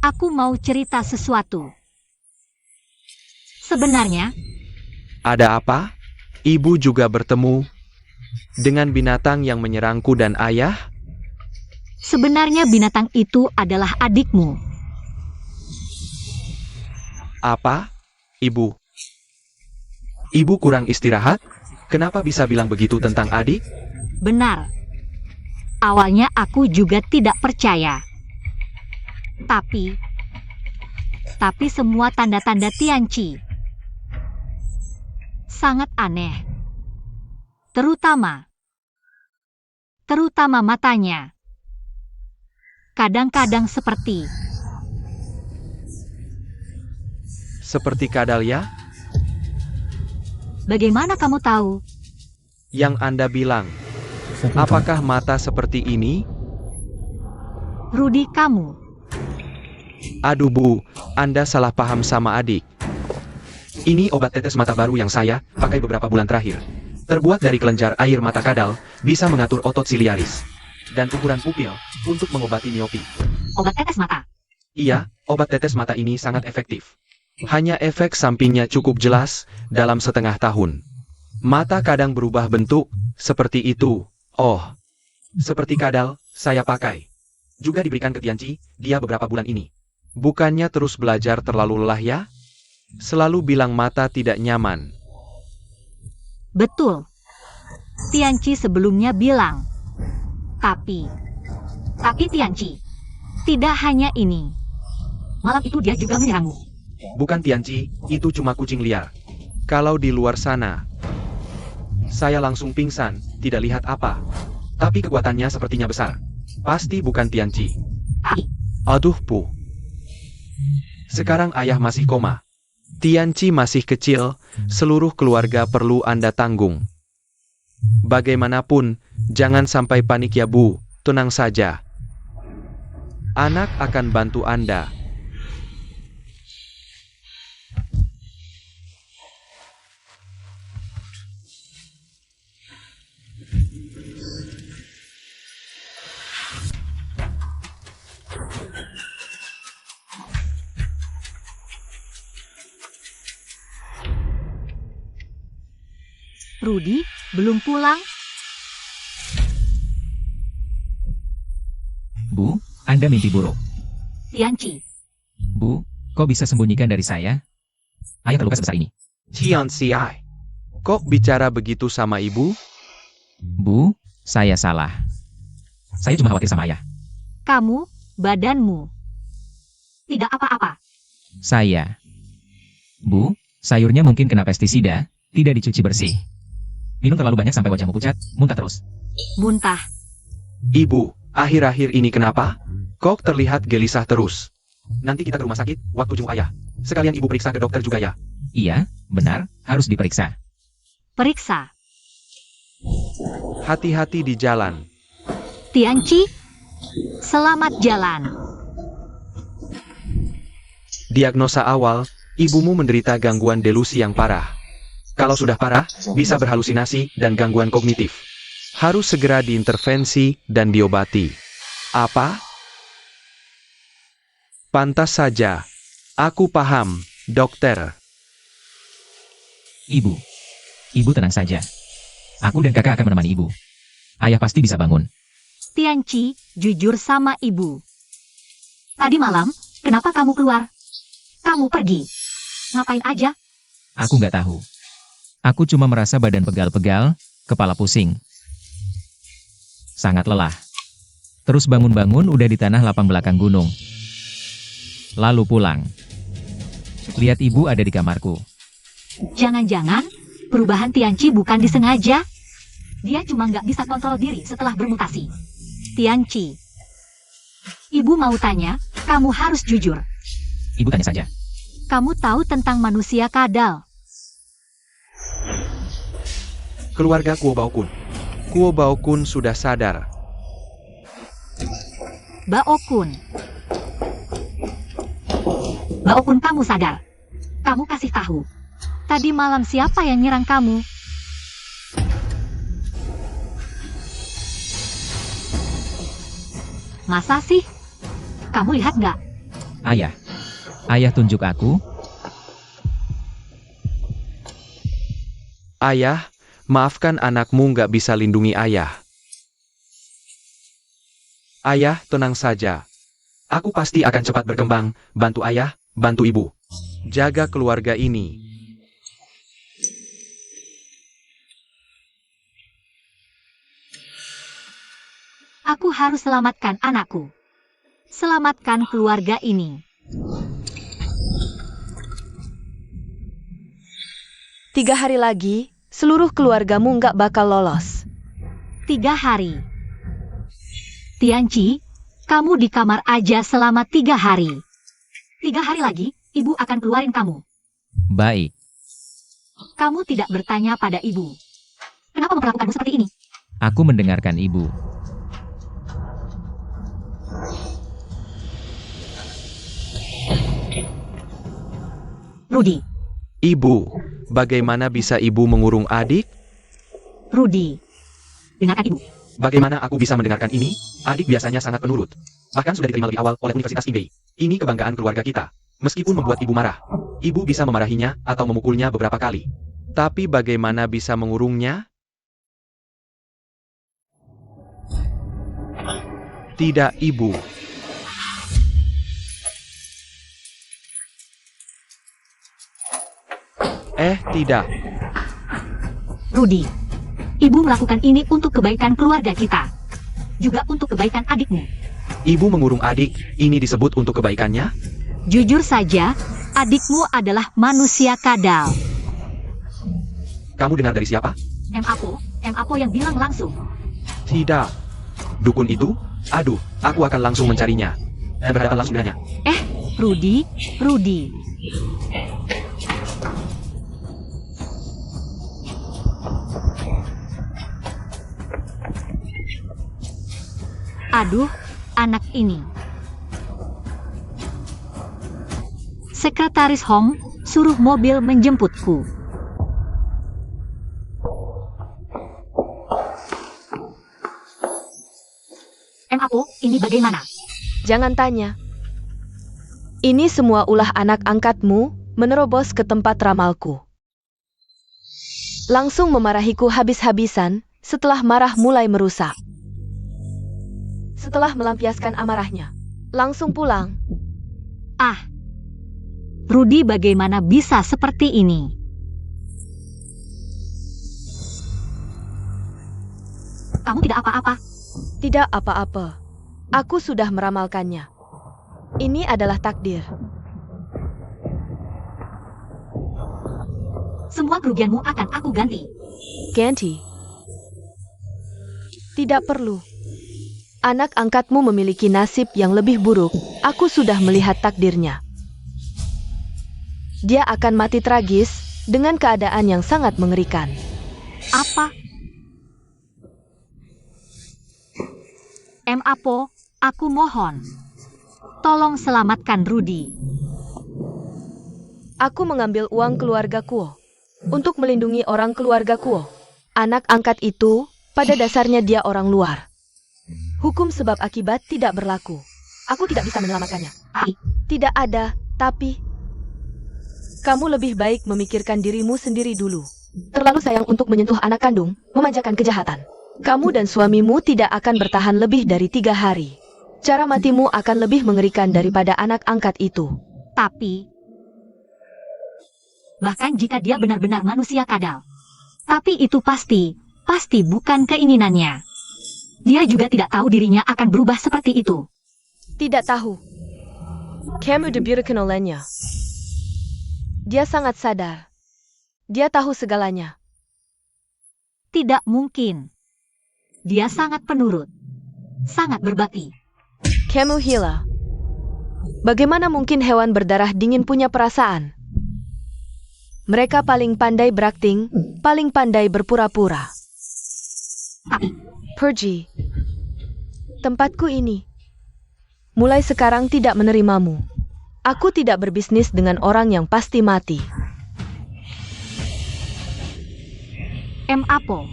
aku mau cerita sesuatu. Sebenarnya, Ada apa? Ibu juga bertemu dengan binatang yang menyerangku dan ayah? sebenarnya binatang itu adalah adikmu. Apa? Ibu. Ibu kurang istirahat? Kenapa bisa bilang begitu tentang adik? Benar. Awalnya aku juga tidak percaya. Tapi semua tanda-tanda Tianci sangat aneh. Terutama matanya. Kadang-kadang seperti kadal ya? bagaimana kamu tahu? Yang Anda bilang. Apakah mata seperti ini? Rudy, kamu. Aduh Bu, Anda salah paham sama adik. Ini obat tetes mata baru yang saya pakai beberapa bulan terakhir. Terbuat dari kelenjar air mata kadal, bisa mengatur otot siliaris dan ukuran pupil untuk mengobati miopi. obat tetes mata. Iya, obat tetes mata ini sangat efektif. Hanya efek sampingnya cukup jelas dalam setengah tahun. Mata kadang berubah bentuk, seperti itu. Oh, seperti kadal, saya pakai. Juga diberikan ke Tianci, dia beberapa bulan ini. Bukannya terus belajar terlalu lelah ya? Selalu bilang mata tidak nyaman. Betul. Tianci sebelumnya bilang. Tapi Tianci, tidak hanya ini. Malam itu dia juga menyerangmu. Bukan Tianci, itu cuma kucing liar. Kalau di luar sana, saya langsung pingsan, tidak lihat apa. Tapi kekuatannya sepertinya besar. Pasti bukan Tianci. Ai, Aduh, Pu. Sekarang ayah masih koma. Tianci masih kecil, seluruh keluarga perlu Anda tanggung. Bagaimanapun, jangan sampai panik ya Bu, tenang saja. Anak akan bantu Anda. Rudy, belum pulang? Bu, Anda mimpi buruk. Tianci, Bu, kok bisa sembunyikan dari saya? Ayah terluka sebesar ini. Tianci, kok bicara begitu sama ibu? Bu, saya salah. Saya cuma khawatir sama ayah. kamu, badanmu. Tidak apa-apa. Saya. Bu, sayurnya mungkin kena pestisida, tidak dicuci bersih. Minum terlalu banyak sampai wajahmu pucat, muntah terus. Muntah. Ibu, akhir-akhir ini kenapa? Kok terlihat gelisah terus? Nanti kita ke rumah sakit, waktu jenguk ayah. Sekalian ibu periksa ke dokter juga ya. Iya, benar, harus diperiksa. Periksa. Hati-hati di jalan. Tianci, selamat jalan. Diagnosa awal, ibumu menderita gangguan delusi yang parah. Kalau sudah parah, bisa berhalusinasi dan gangguan kognitif. Harus segera diintervensi dan diobati. Apa? Pantas saja. Aku paham, dokter. Ibu. Ibu tenang saja. Aku dan kakak akan menemani ibu. Ayah pasti bisa bangun. Tianci, jujur sama ibu. Tadi malam, kenapa kamu keluar? Kamu pergi. Ngapain aja? Aku nggak tahu. Aku cuma merasa badan pegal-pegal, kepala pusing. Sangat lelah. Terus bangun-bangun udah di tanah lapang belakang gunung. Lalu pulang. Lihat ibu ada di kamarku. Jangan-jangan, perubahan Tianci bukan disengaja. Dia cuma nggak bisa kontrol diri setelah bermutasi. Tianci. Ibu mau tanya, kamu harus jujur. Ibu tanya saja. Kamu tahu tentang manusia kadal. Keluarga Kuo Baokun. Kuo Baokun sudah sadar. Baokun. Baokun, kamu sadar. Kamu kasih tahu. Tadi malam siapa yang nyerang kamu? Masa sih? Kamu lihat nggak? Ayah. Ayah tunjuk aku. Ayah, maafkan anakmu nggak bisa lindungi ayah. Ayah, tenang saja. Aku pasti akan cepat berkembang, bantu ayah, bantu ibu. Jaga keluarga ini. Aku harus selamatkan anakku. Selamatkan keluarga ini. 3 hari lagi, seluruh keluargamu nggak bakal lolos. 3 hari. Tianci, kamu di kamar aja selama 3 hari. 3 hari lagi, ibu akan keluarin kamu. Baik. Kamu tidak bertanya pada ibu. Kenapa memperlakukanmu seperti ini? Aku mendengarkan ibu. Rudy. Ibu, bagaimana bisa ibu mengurung adik? Rudy. Dengarkan ibu. Bagaimana aku bisa mendengarkan ini? Adik biasanya sangat penurut. Bahkan sudah diterima lebih awal oleh Universitas Ingbei. Ini kebanggaan keluarga kita. Meskipun membuat ibu marah, ibu bisa memarahinya atau memukulnya beberapa kali. Tapi bagaimana bisa mengurungnya? Tidak, ibu. Tidak. Rudy, ibu melakukan ini untuk kebaikan keluarga kita. Juga untuk kebaikan adikmu. Ibu mengurung adik, ini disebut untuk kebaikannya? Jujur saja, adikmu adalah manusia kadal. Kamu dengar dari siapa? Apo yang bilang langsung. Tidak. Dukun itu? Aduh, aku akan langsung mencarinya. Dan berhadapan langsung dengannya. Rudy. Aduh, anak ini. Sekretaris Hong, suruh mobil menjemputku. Apo, ini bagaimana? Jangan tanya. Ini semua ulah anak angkatmu menerobos ke tempat ramalku. Langsung memarahiku habis-habisan setelah marah mulai merusak. Setelah melampiaskan amarahnya, langsung pulang. Rudy bagaimana bisa seperti ini? Kamu tidak apa-apa? Tidak apa-apa. Aku sudah meramalkannya. Ini adalah takdir. Semua kerugianmu akan aku ganti. Ganti. Tidak perlu. Anak angkatmu memiliki nasib yang lebih buruk. Aku sudah melihat takdirnya. Dia akan mati tragis dengan keadaan yang sangat mengerikan. Apa? Apo, aku mohon. Tolong selamatkan Rudy. Aku mengambil uang keluarga Kuo untuk melindungi orang keluarga Kuo. Anak angkat itu, pada dasarnya dia orang luar. Hukum sebab akibat tidak berlaku. Aku tidak bisa menyelamatkannya. Tidak ada, tapi kamu lebih baik memikirkan dirimu sendiri dulu. Terlalu sayang untuk menyentuh anak kandung, memanjakan kejahatan. Kamu dan suamimu tidak akan bertahan lebih dari 3 hari. Cara matimu akan lebih mengerikan daripada anak angkat itu. Tapi, bahkan jika dia benar-benar manusia kadal. Tapi itu pasti bukan keinginannya. Dia juga tidak tahu dirinya akan berubah seperti itu. Tidak tahu. Kamu diberikan olehnya. Dia sangat sadar. Dia tahu segalanya. Tidak mungkin. Dia sangat penurut. Sangat berbakti. Kamu Hila. Bagaimana mungkin hewan berdarah dingin punya perasaan? Mereka paling pandai berakting, paling pandai berpura-pura. Pergi. Tempatku ini. Mulai sekarang tidak menerimamu. Aku tidak berbisnis dengan orang yang pasti mati. Apo.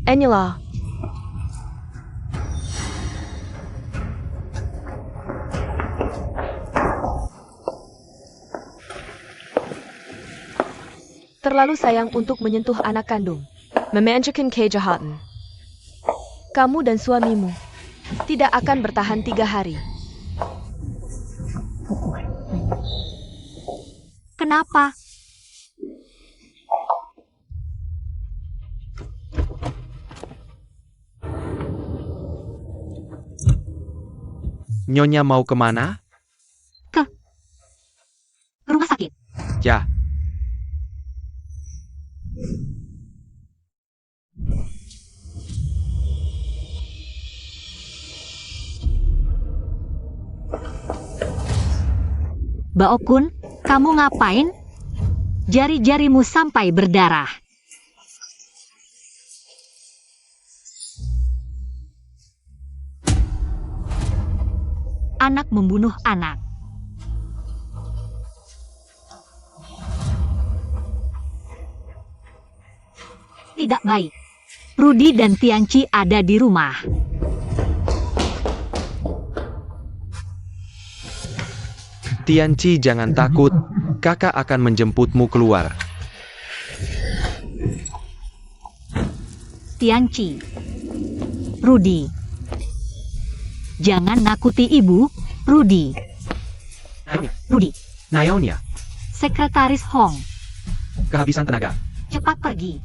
Inilah. Terlalu sayang untuk menyentuh anak kandung. Memanjakan kejahatan. Kamu dan suamimu tidak akan bertahan 3 hari. Kenapa? Nyonya mau kemana? Ke rumah sakit. Ya. Baokun, kamu ngapain? Jari-jarimu sampai berdarah. Anak membunuh anak. Tidak baik. Rudy dan Tianqi ada di rumah. Tianci, jangan takut. Kakak akan menjemputmu keluar. Tianci. Rudy. Jangan nakuti ibu, Rudy. Rudy. Naonya, Sekretaris Hong. kehabisan tenaga. Cepat pergi.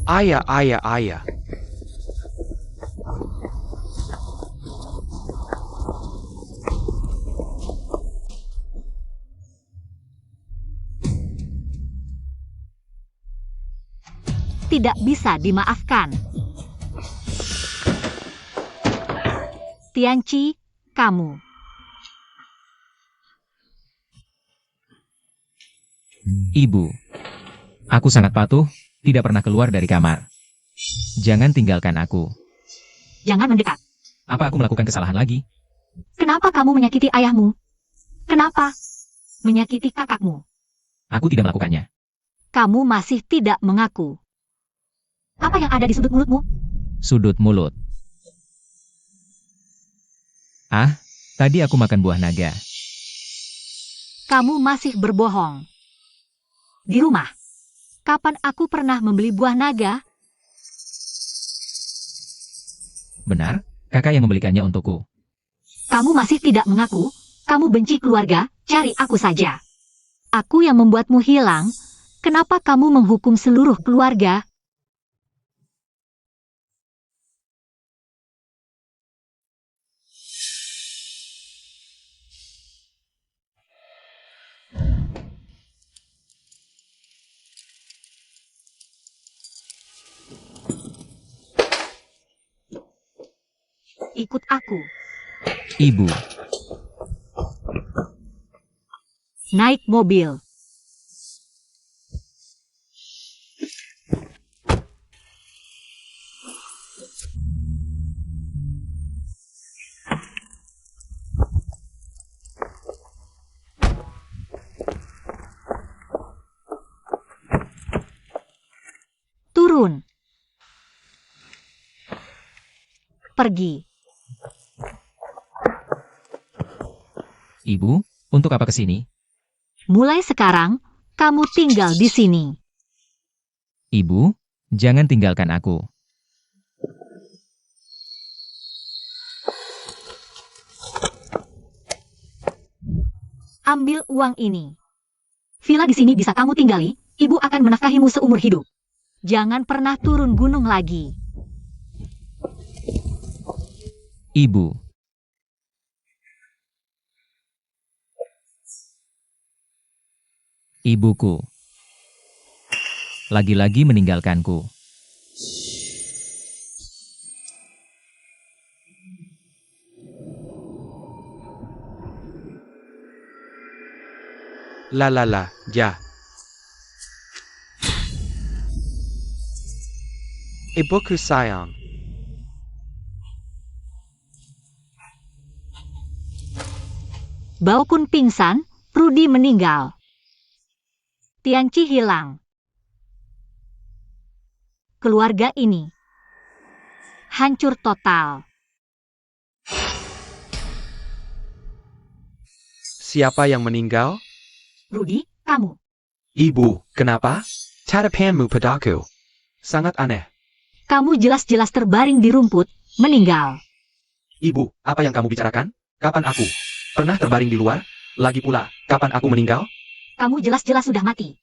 Ayah. Tidak bisa dimaafkan. Tianci, kamu. Ibu. Aku sangat patuh, tidak pernah keluar dari kamar. Jangan tinggalkan aku. Jangan mendekat. Apa aku melakukan kesalahan lagi? Kenapa kamu menyakiti ayahmu? Kenapa menyakiti kakakmu? Aku tidak melakukannya. Kamu masih tidak mengaku. Apa yang ada di sudut mulutmu? Sudut mulut. Ah, tadi aku makan buah naga. Kamu masih berbohong. Di rumah. Kapan aku pernah membeli buah naga? Benar, kakak yang membelikannya untukku. Kamu masih tidak mengaku. Kamu benci keluarga, cari aku saja. Aku yang membuatmu hilang. Kenapa kamu menghukum seluruh keluarga? Ikut aku. Ibu. Naik mobil. Turun. Pergi. Ibu, untuk apa kesini? Mulai sekarang, kamu tinggal di sini. Ibu, jangan tinggalkan aku. Ambil uang ini. Villa di sini bisa kamu tinggali, ibu akan menafkahimu seumur hidup. Jangan pernah turun gunung lagi. Ibu. Ibuku. Lagi-lagi meninggalkanku. Ya. Ibuku sayang. Baokun pingsan, Rudy meninggal. Tianci hilang. Keluarga ini hancur total. Siapa yang meninggal? Rudy, kamu. Ibu, kenapa? Tatapanmu padaku. Sangat aneh. Kamu jelas-jelas terbaring di rumput, meninggal. Ibu, apa yang kamu bicarakan? Kapan aku pernah terbaring di luar? Lagi pula, kapan aku meninggal? Kamu jelas-jelas sudah mati.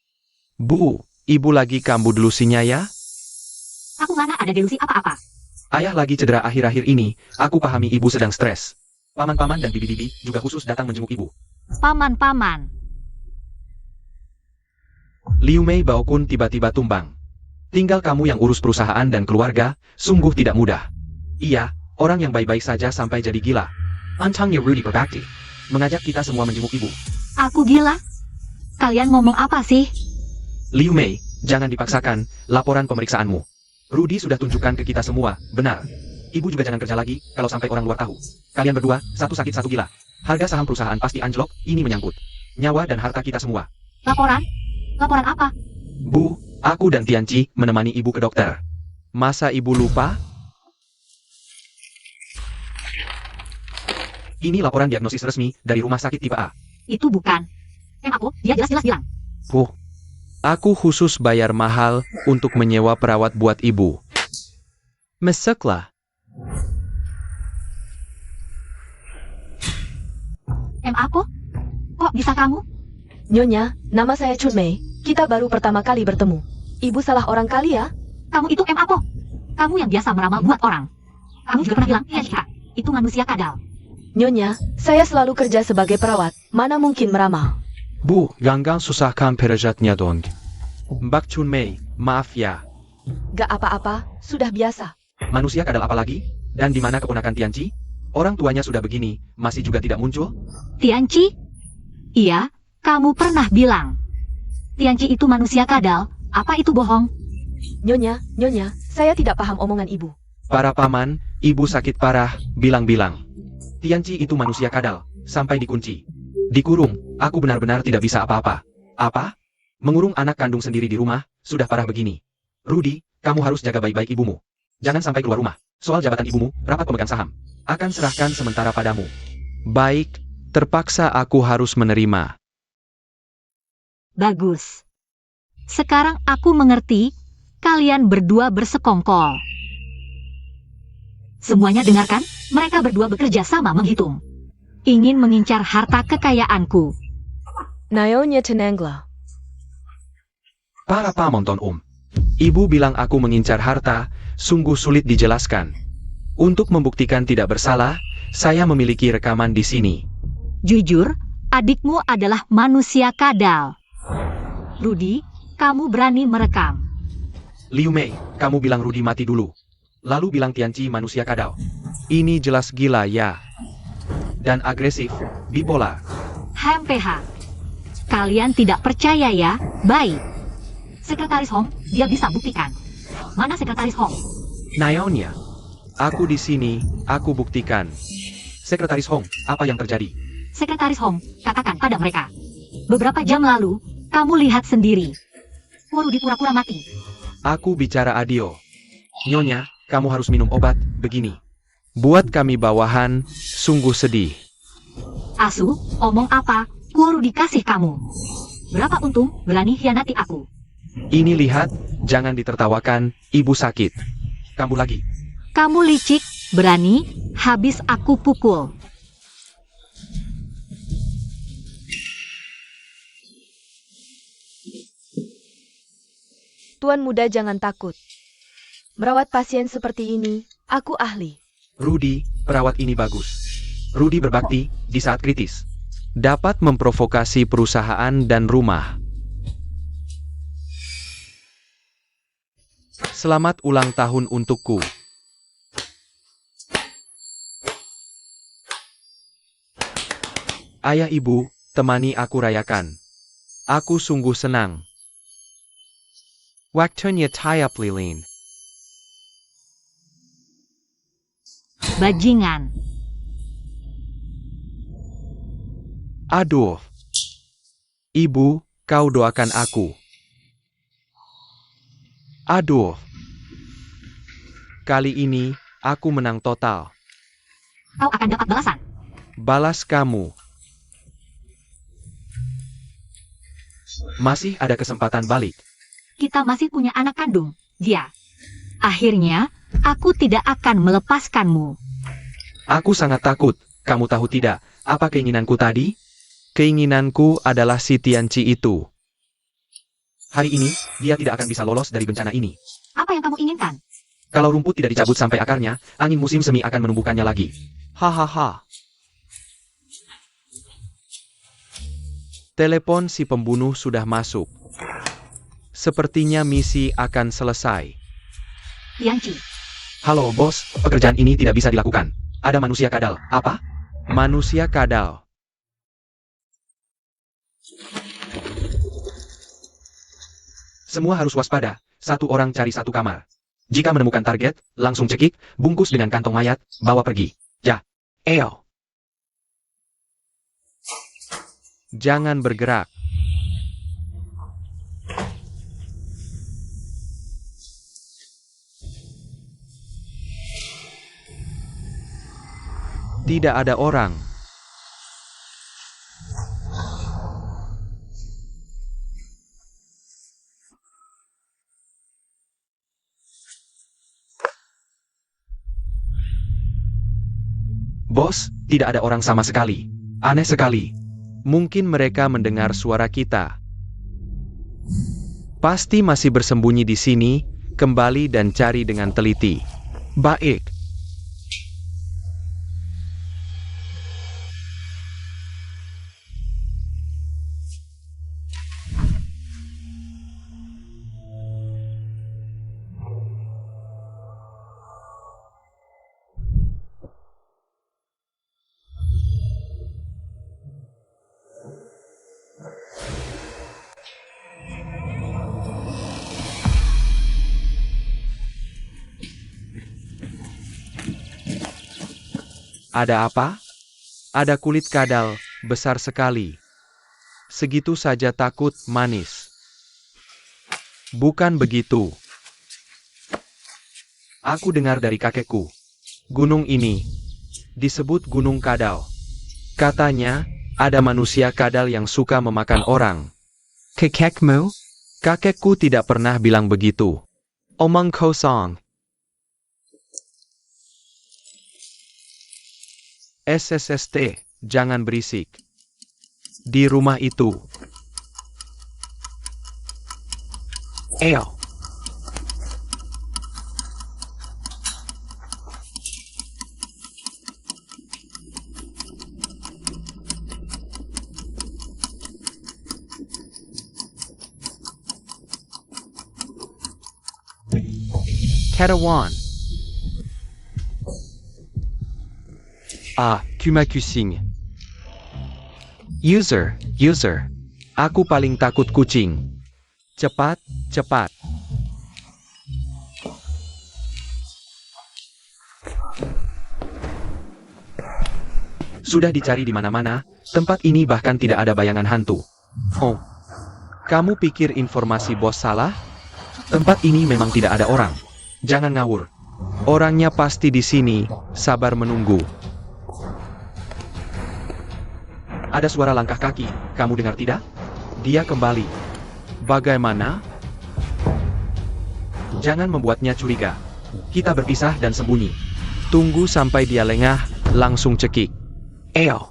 Bu, ibu lagi kambuh delusinya ya? Aku mana ada delusi apa-apa. Ayah lagi cedera akhir-akhir ini, aku pahami ibu sedang stres. Paman-paman dan bibi-bibi juga khusus datang menjenguk ibu. Paman-paman. Liu Mei Baokun tiba-tiba tumbang. Tinggal kamu yang urus perusahaan dan keluarga, sungguh tidak mudah. Iya, orang yang baik-baik saja sampai jadi gila. Antangnya Rudy berbakti. Mengajak kita semua menjenguk ibu. Aku gila? Kalian ngomong apa sih? Liu Mei, jangan dipaksakan, laporan pemeriksaanmu. Rudy sudah tunjukkan ke kita semua, benar. Ibu juga jangan kerja lagi, kalau sampai orang luar tahu. Kalian berdua, satu sakit satu gila. Harga saham perusahaan pasti anjlok, ini menyangkut nyawa dan harta kita semua. Laporan? Laporan apa? Bu, aku dan Tianci menemani ibu ke dokter. Masa ibu lupa? Ini laporan diagnosis resmi dari rumah sakit tipe A. Itu bukan. Aku, dia jelas-jelas bilang. Aku khusus bayar mahal untuk menyewa perawat buat ibu. Meseklah. Aku? Kok bisa kamu? Nyonya, nama saya Chun Mei. Kita baru pertama kali bertemu. Ibu salah orang kali ya? Kamu itu aku. Kamu yang biasa meramal buat orang. Kamu juga pernah bilang, iya Jika. Itu manusia kadal. Nyonya, saya selalu kerja sebagai perawat. Mana mungkin meramal? Bu, jangan susahkan perajatnya dong. Mbak Chun Mei, maaf ya. Gak apa-apa, sudah biasa. Manusia kadal apa lagi? Dan di mana keponakan Tianci? Orang tuanya sudah begini, masih juga tidak muncul? Tianci? Iya, kamu pernah bilang. Tianci itu manusia kadal, apa itu bohong? Nyonya, saya tidak paham omongan ibu. Para paman, ibu sakit parah, bilang-bilang. Tianci itu manusia kadal, sampai dikunci. Dikurung, aku benar-benar tidak bisa apa-apa. Apa? Mengurung anak kandung sendiri di rumah, sudah parah begini. Rudy, kamu harus jaga baik-baik ibumu. Jangan sampai keluar rumah. Soal jabatan ibumu, rapat pemegang saham. Akan serahkan sementara padamu. Baik, terpaksa aku harus menerima. Bagus. Sekarang aku mengerti, kalian berdua bersekongkol. Semuanya dengarkan, mereka berdua bekerja sama menghitung. Ingin mengincar harta kekayaanku. Naonya Tenangla. Para pamonton Ibu bilang aku mengincar harta, sungguh sulit dijelaskan. Untuk membuktikan tidak bersalah, saya memiliki rekaman di sini. Jujur, adikmu adalah manusia kadal. Rudy, kamu berani merekam. Liu Mei, kamu bilang Rudy mati dulu. Lalu bilang Tianci manusia kadal. Ini jelas gila ya. Dan agresif, bipolar. HMPH. Kalian tidak percaya ya? Baik. Sekretaris Hong, dia bisa buktikan. Mana Sekretaris Hong? Naonya, aku di sini, aku buktikan. Sekretaris Hong, apa yang terjadi? Sekretaris Hong, katakan pada mereka. Beberapa jam lalu, kamu lihat sendiri. Rudy pura-pura mati. Aku bicara adio. Nyonya, kamu harus minum obat, begini. Buat kami bawahan, sungguh sedih. Asu, omong apa? Rudy kasih kamu. Berapa untung berani hianati aku? Ini lihat, jangan ditertawakan, ibu sakit. Kamu lagi. Kamu licik, berani, habis aku pukul. Tuan muda jangan takut. Merawat pasien seperti ini, aku ahli. Rudy, perawat ini bagus. Rudy berbakti di saat kritis. Dapat memprovokasi perusahaan dan rumah. Selamat ulang tahun untukku. Ayah ibu, temani aku rayakan. Aku sungguh senang. Waktunya tiap lilin. Bajingan. Aduh. Ibu, kau doakan aku. Aduh. Kali ini, aku menang total. Kau akan dapat balasan. Balas kamu. Masih ada kesempatan balik. Kita masih punya anak kandung, dia. Akhirnya, aku tidak akan melepaskanmu. Aku sangat takut, kamu tahu tidak, apa keinginanku tadi? Keinginanku adalah si Tianci itu. Hari ini, dia tidak akan bisa lolos dari bencana ini. Apa yang kamu inginkan? Kalau rumput tidak dicabut sampai akarnya, angin musim semi akan menumbuhkannya lagi. Hahaha. Telepon si pembunuh sudah masuk. Sepertinya misi akan selesai. Tianci. Halo bos, pekerjaan ini tidak bisa dilakukan. Ada manusia kadal. Apa? Manusia kadal. Semua harus waspada. Satu orang cari satu kamar. Jika menemukan target, langsung cekik, bungkus dengan kantong mayat, bawa pergi. Ya. Eo. Jangan bergerak. Tidak ada orang. tidak ada orang sama sekali. Aneh sekali. Mungkin mereka mendengar suara kita. Pasti masih bersembunyi di sini. Kembali dan cari dengan teliti. Baik. Ada apa? Ada kulit kadal, besar sekali. Segitu saja takut, manis. Bukan begitu. Aku dengar dari kakekku. Gunung ini disebut Gunung Kadal. Katanya, ada manusia kadal yang suka memakan orang. Kakekmu? Kakekku tidak pernah bilang begitu. Omong kosong. SSST, jangan berisik. Di rumah itu. Eyo. Katawan. Kumakusing. User. Aku paling takut kucing. Cepat. Sudah dicari di mana-mana, tempat ini bahkan tidak ada bayangan hantu. Oh, kamu pikir informasi bos salah? Tempat ini memang tidak ada orang. Jangan ngawur. Orangnya pasti di sini, sabar menunggu. Ada suara langkah kaki, kamu dengar tidak? Dia kembali. Bagaimana? Jangan membuatnya curiga. Kita berpisah dan sembunyi. Tunggu sampai dia lengah, langsung cekik. Eyo.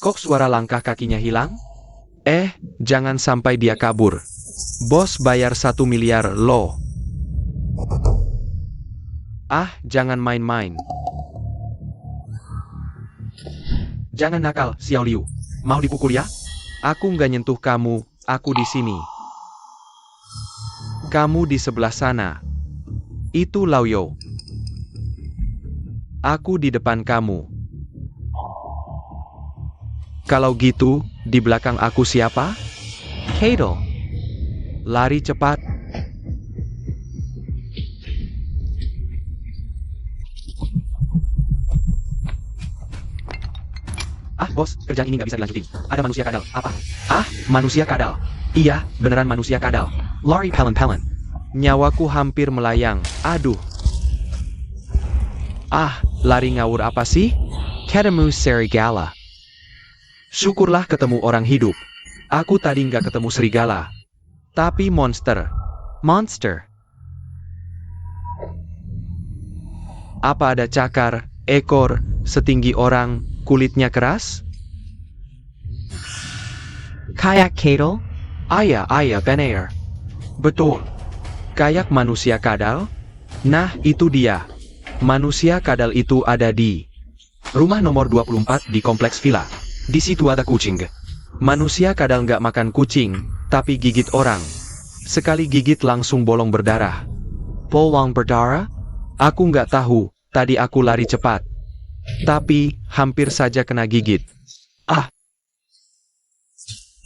Kok suara langkah kakinya hilang? Jangan sampai dia kabur. Bos bayar 1 miliar loh. Jangan main-main. Jangan nakal, Xiao Liu. Mau dipukul ya? Aku nggak nyentuh kamu, aku di sini. Kamu di sebelah sana. Itu Lao Yo. Aku di depan kamu. Kalau gitu, di belakang aku siapa? Kato. Lari cepat. Bos, kerjaan ini nggak bisa dilanjutin. Ada manusia kadal. Apa? Manusia kadal. Iya, beneran manusia kadal. Lari pelen-pelen. Nyawaku hampir melayang. Aduh. Lari ngawur apa sih? Ketemu serigala. Syukurlah ketemu orang hidup. Aku tadi nggak ketemu serigala. Tapi monster. Apa ada cakar, ekor, setinggi orang, kulitnya keras? Kayak Kato? Ayah, benar. Betul. Kayak manusia kadal? Nah, itu dia. Manusia kadal itu ada di rumah nomor 24 di kompleks villa. Di situ ada kucing. Manusia kadal nggak makan kucing, tapi gigit orang. Sekali gigit langsung bolong berdarah. Bolong berdarah? Aku nggak tahu, tadi aku lari cepat. Tapi, hampir saja kena gigit.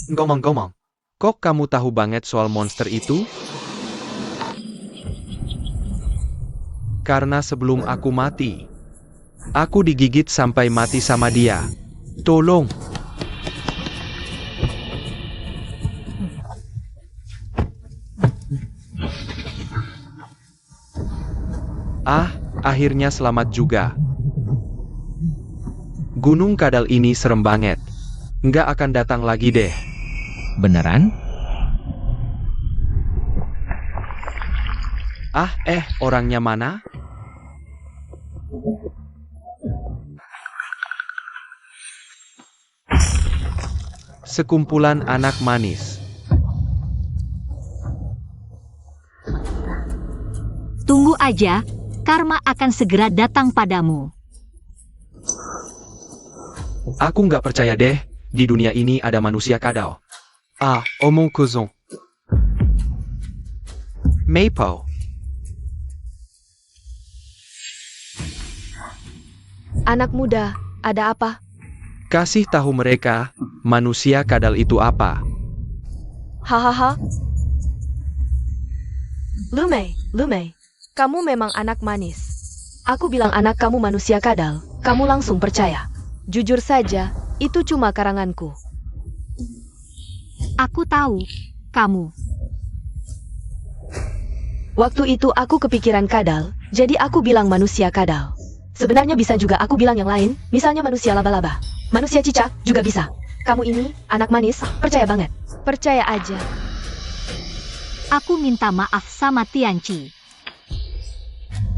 Ngomong-ngomong, kok kamu tahu banget soal monster itu? Karena sebelum aku mati, aku digigit sampai mati sama dia. Tolong. Akhirnya selamat juga. Gunung Kadal ini serem banget. Nggak akan datang lagi deh. Beneran? Orangnya mana? Sekumpulan anak manis. Tunggu aja, karma akan segera datang padamu. Aku nggak percaya deh, di dunia ini ada manusia kadal. Omong kosong. Maple. Anak muda, ada apa? Kasih tahu mereka, manusia kadal itu apa. Hahaha. Lumei, kamu memang anak manis. Aku bilang anak kamu manusia kadal, kamu langsung percaya. Jujur saja, itu cuma karanganku. Aku tahu, kamu. Waktu itu aku kepikiran kadal, jadi aku bilang manusia kadal. Sebenarnya bisa juga aku bilang yang lain, misalnya manusia laba-laba. Manusia cicak juga bisa. Kamu ini, anak manis, percaya banget. Percaya aja. Aku minta maaf sama Tianci.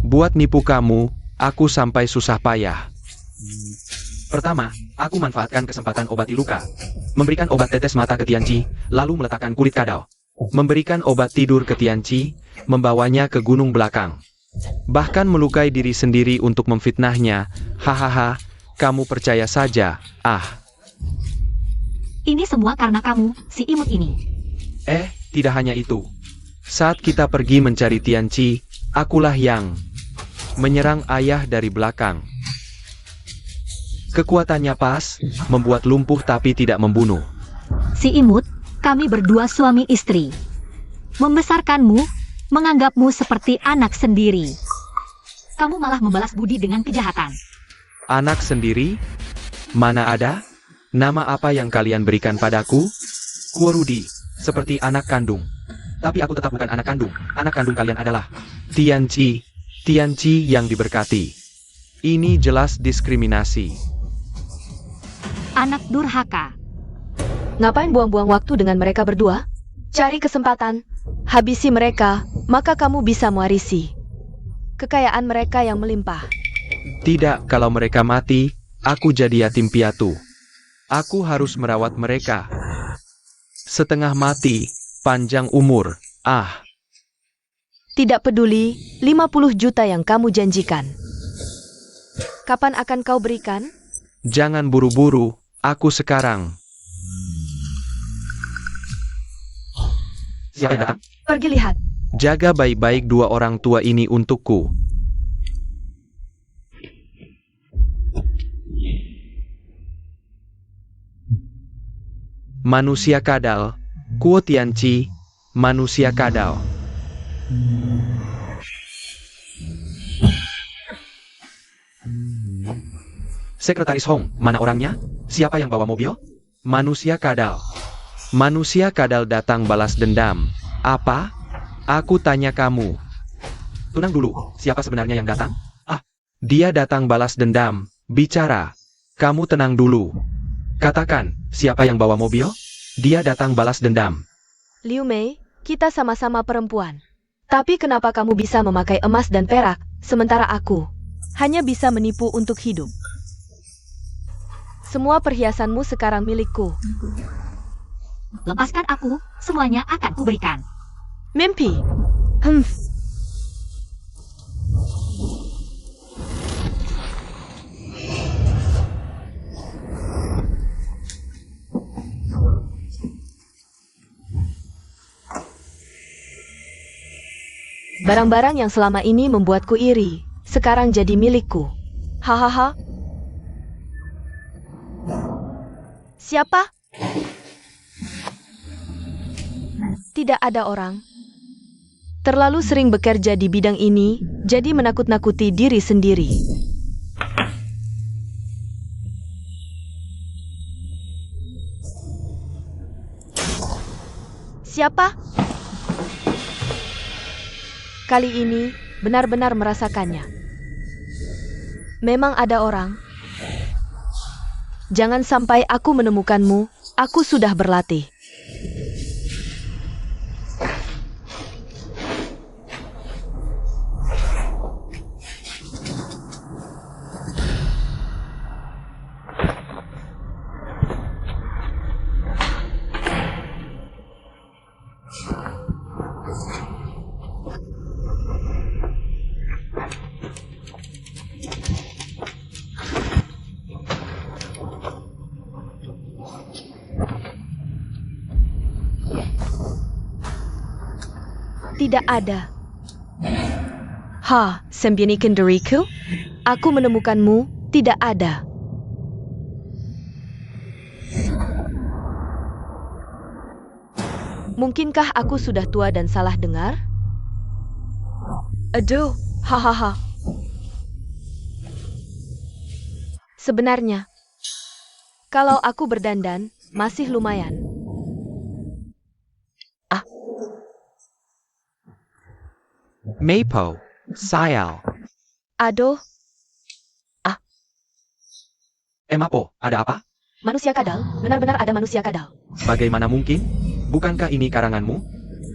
Buat nipu kamu, aku sampai susah payah. Pertama, aku manfaatkan kesempatan obati luka. Memberikan obat tetes mata ke Tianci, lalu meletakkan kulit kadal. Memberikan obat tidur ke Tianci, membawanya ke gunung belakang. Bahkan melukai diri sendiri untuk memfitnahnya. Hahaha, kamu percaya saja. Ini semua karena kamu, si imut ini. Tidak hanya itu. Saat kita pergi mencari Tianci, akulah yang menyerang ayah dari belakang. Kekuatannya pas, membuat lumpuh tapi tidak membunuh. Si imut, kami berdua suami istri. Membesarkanmu, menganggapmu seperti anak sendiri. Kamu malah membalas budi dengan kejahatan. Anak sendiri? Mana ada? Nama apa yang kalian berikan padaku? Kuorudi, seperti anak kandung. Tapi aku tetap bukan anak kandung. Anak kandung kalian adalah Tianci. Tianci yang diberkati. Ini jelas diskriminasi. Anak durhaka. Ngapain buang-buang waktu dengan mereka berdua? Cari kesempatan, habisi mereka, maka kamu bisa mewarisi kekayaan mereka yang melimpah. Tidak, kalau mereka mati, aku jadi yatim piatu. Aku harus merawat mereka. Setengah mati, panjang umur. Tidak peduli, 50 juta yang kamu janjikan. Kapan akan kau berikan? Jangan buru-buru, aku sekarang. Siapa yang datang? Pergi lihat. Jaga baik-baik dua orang tua ini untukku. Manusia kadal, Kuo Tianci, manusia kadal. Sekretaris Hong, mana orangnya? Siapa yang bawa mobil? Manusia kadal. Manusia kadal datang balas dendam. Apa? Aku tanya kamu. Tenang dulu, siapa sebenarnya yang datang? Dia datang balas dendam. Bicara. Kamu tenang dulu. Katakan, siapa yang bawa mobil? Dia datang balas dendam. Liu Mei, kita sama-sama perempuan. Tapi kenapa kamu bisa memakai emas dan perak, sementara aku hanya bisa menipu untuk hidup? Semua perhiasanmu sekarang milikku. Lepaskan aku, semuanya akan kuberikan. Mimpi. Barang-barang yang selama ini membuatku iri, sekarang jadi milikku. Hahaha. Siapa? Tidak ada orang. Terlalu sering bekerja di bidang ini, jadi menakut-nakuti diri sendiri. Siapa? Kali ini, benar-benar merasakannya. Memang ada orang. Jangan sampai aku menemukanmu, aku sudah berlatih. Tidak ada. Ha, sembunyikan diriku? Aku menemukanmu, tidak ada. Mungkinkah aku sudah tua dan salah dengar? Aduh, hahaha. Sebenarnya, kalau aku berdandan, masih lumayan. Mapo, Sayal. Aduh, Mapo, ada apa? manusia kadal, benar-benar ada manusia kadal. Bagaimana mungkin? Bukankah ini karanganmu?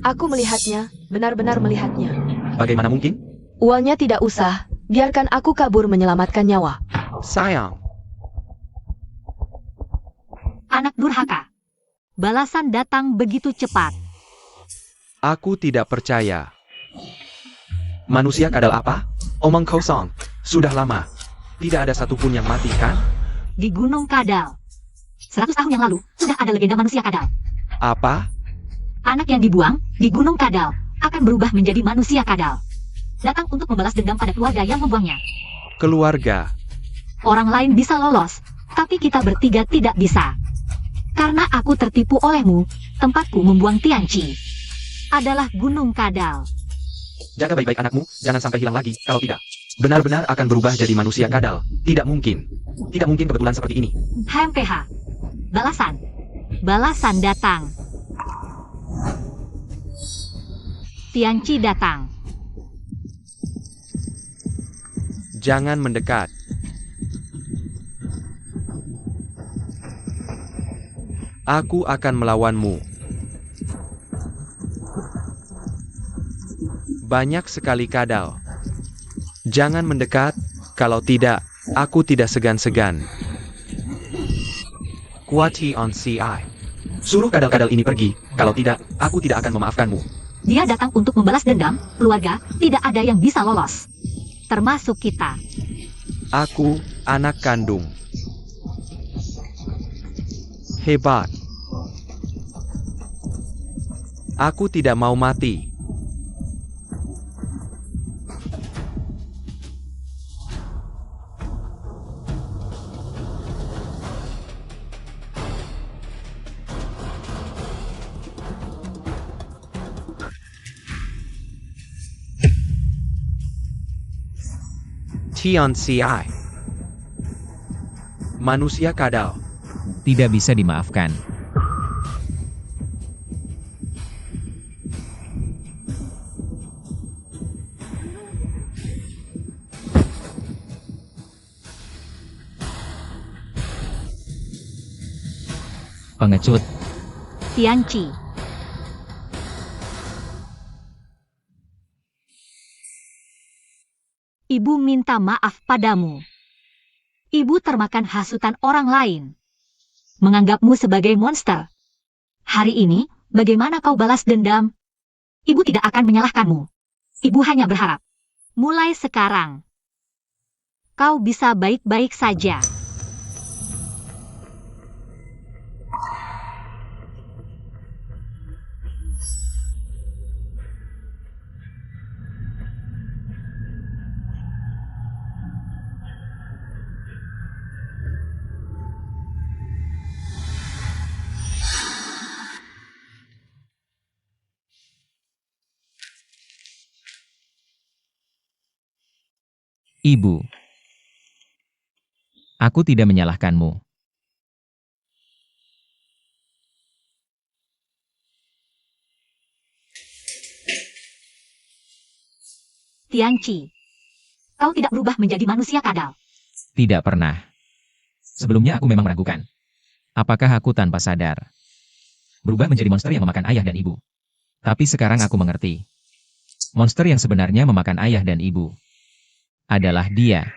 Aku melihatnya, benar-benar melihatnya. Bagaimana mungkin? Uangnya tidak usah, biarkan aku kabur menyelamatkan nyawa. Sayang. Anak durhaka. Balasan datang begitu cepat. Aku tidak percaya. Manusia kadal apa? Omong kosong. Sudah lama. Tidak ada satupun yang mati, kan? Di Gunung Kadal. 100 tahun yang lalu, sudah ada legenda manusia kadal. Apa? Anak yang dibuang di Gunung Kadal akan berubah menjadi manusia kadal. Datang untuk membalas dendam pada keluarga yang membuangnya. Keluarga. Orang lain bisa lolos, tapi kita bertiga tidak bisa. Karena aku tertipu olehmu, tempatku membuang Tianqi adalah Gunung Kadal. Jaga baik-baik anakmu, jangan sampai hilang lagi, kalau tidak. Benar-benar akan berubah jadi manusia kadal. Tidak mungkin. Tidak mungkin kebetulan seperti ini. HMPH. Balasan. Balasan datang. Tianqi datang. Jangan mendekat. Aku akan melawanmu. Banyak sekali kadal. Jangan mendekat, kalau tidak, aku tidak segan-segan. Kuati on CI. Suruh kadal-kadal ini pergi, kalau tidak, aku tidak akan memaafkanmu. Dia datang untuk membalas dendam, keluarga, tidak ada yang bisa lolos. Termasuk kita. Aku, anak kandung. Hebat. Aku tidak mau mati. Tian CI. Manusia kadal. Tidak bisa dimaafkan. Pengecut. Tianqi. Ibu minta maaf padamu. Ibu termakan hasutan orang lain. Menganggapmu sebagai monster. Hari ini, bagaimana kau balas dendam? Ibu tidak akan menyalahkanmu. Ibu hanya berharap. Mulai sekarang, kau bisa baik-baik saja. Ibu. Aku tidak menyalahkanmu. Tianqi, kau tidak berubah menjadi manusia kadal. Tidak pernah. Sebelumnya aku memang meragukan. Apakah aku tanpa sadar berubah menjadi monster yang memakan ayah dan ibu? Tapi sekarang aku mengerti. Monster yang sebenarnya memakan ayah dan ibu adalah dia.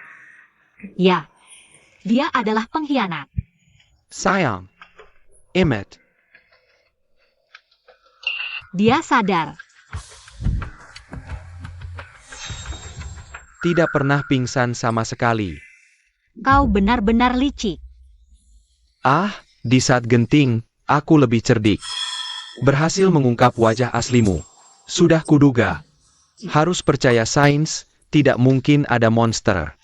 Ya, dia adalah pengkhianat. Sayang. Emmet. Dia sadar. Tidak pernah pingsan sama sekali. Kau benar-benar licik. Ah, di saat genting, aku lebih cerdik. Berhasil mengungkap wajah aslimu. Sudah kuduga. Harus percaya sains, tidak mungkin ada monster.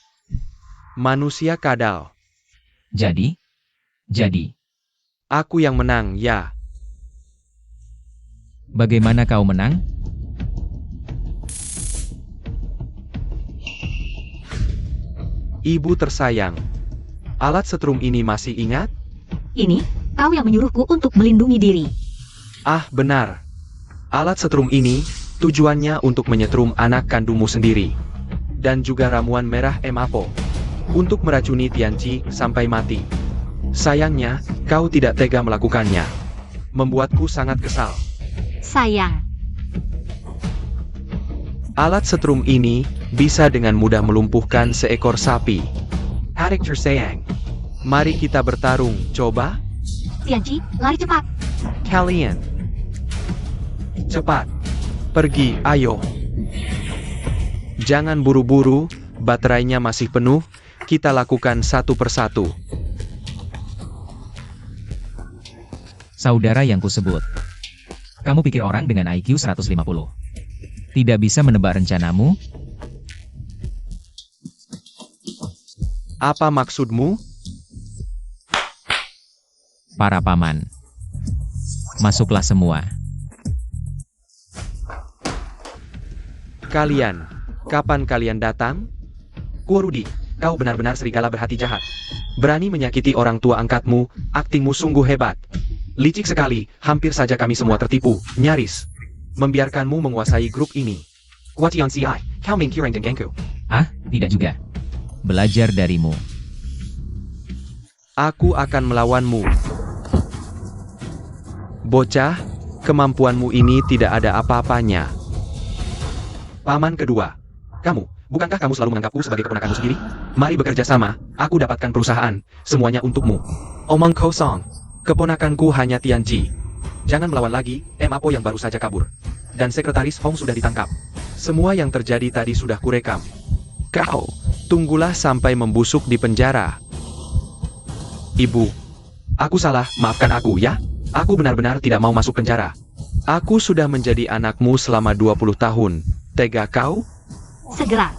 Manusia kadal. Jadi, Aku yang menang, ya. bagaimana kau menang? Ibu tersayang. Alat setrum ini masih ingat? Ini, kau yang menyuruhku untuk melindungi diri. Ah, benar. Alat setrum ini, tujuannya untuk menyetrum anak kandungmu sendiri. Dan juga ramuan merah Emapo. Untuk meracuni Tianqi sampai mati. Sayangnya, kau tidak tega melakukannya. Membuatku sangat kesal. Sayang, Alat setrum ini, bisa dengan mudah melumpuhkan seekor sapi. Adik tersayang. Mari kita bertarung, coba? Tianqi, lari cepat. Kalian. Cepat. Pergi, ayo. Jangan buru-buru, baterainya masih penuh, kita lakukan satu persatu. Saudara yang kusebut. Kamu pikir orang dengan IQ 150 tidak bisa menebak rencanamu? Apa maksudmu? Para paman, masuklah semua. Kalian, kapan kalian datang? Kuorudi, kau benar-benar serigala berhati jahat. Berani menyakiti orang tua angkatmu, aktingmu sungguh hebat. Licik sekali, hampir saja kami semua tertipu, nyaris. Membiarkanmu menguasai grup ini. Watian CI, kau main Kirang dan Genku. Ah, tidak juga. Belajar darimu. Aku akan melawanmu. Bocah, kemampuanmu ini tidak ada apa-apanya. Paman kedua, bukankah kamu selalu menganggapku sebagai keponakanmu sendiri? Mari bekerja sama, aku dapatkan perusahaan, semuanya untukmu. Omong kosong, keponakanku hanya Tianqi. Jangan melawan lagi, Emapo yang baru saja kabur. Dan sekretaris Hong sudah ditangkap. Semua yang terjadi tadi sudah kurekam. Kau, tunggulah sampai membusuk di penjara. Ibu, aku salah, maafkan aku ya. Aku benar-benar tidak mau masuk penjara. Aku sudah menjadi anakmu selama 20 tahun. Tega kau? Segera.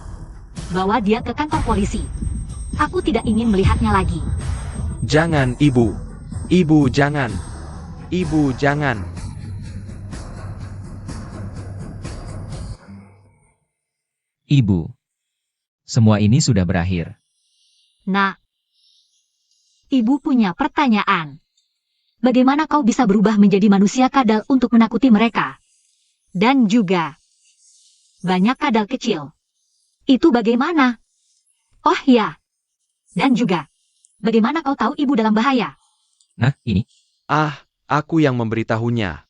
Bawa dia ke kantor polisi. Aku tidak ingin melihatnya lagi. Jangan, Ibu. Ibu, jangan. Ibu, jangan. Ibu, semua ini sudah berakhir. Nak, ibu punya pertanyaan. Bagaimana kau bisa berubah menjadi manusia kadal untuk menakuti mereka? Dan juga, banyak kadal kecil. Itu bagaimana? Oh ya. Dan juga, bagaimana kau tahu ibu dalam bahaya? Nah, ini. Ah, aku yang memberitahunya.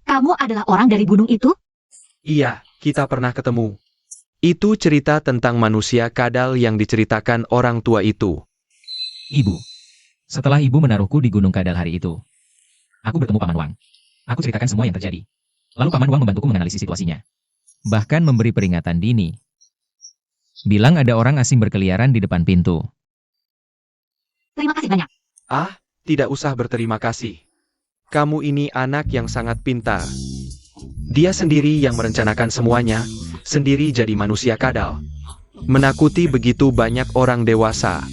Kamu adalah orang dari gunung itu? Iya, kita pernah ketemu. Itu cerita tentang manusia kadal yang diceritakan orang tua itu. Ibu. Setelah ibu menaruhku di Gunung Kadal hari itu, aku bertemu Paman Wang. Aku ceritakan semua yang terjadi. Lalu Paman Wang membantuku menganalisis situasinya. Bahkan memberi peringatan dini. Bilang ada orang asing berkeliaran di depan pintu. Terima kasih banyak. Ah, tidak usah berterima kasih. Kamu ini anak yang sangat pintar. Dia sendiri yang merencanakan semuanya, sendiri jadi manusia kadal. Menakuti begitu banyak orang dewasa.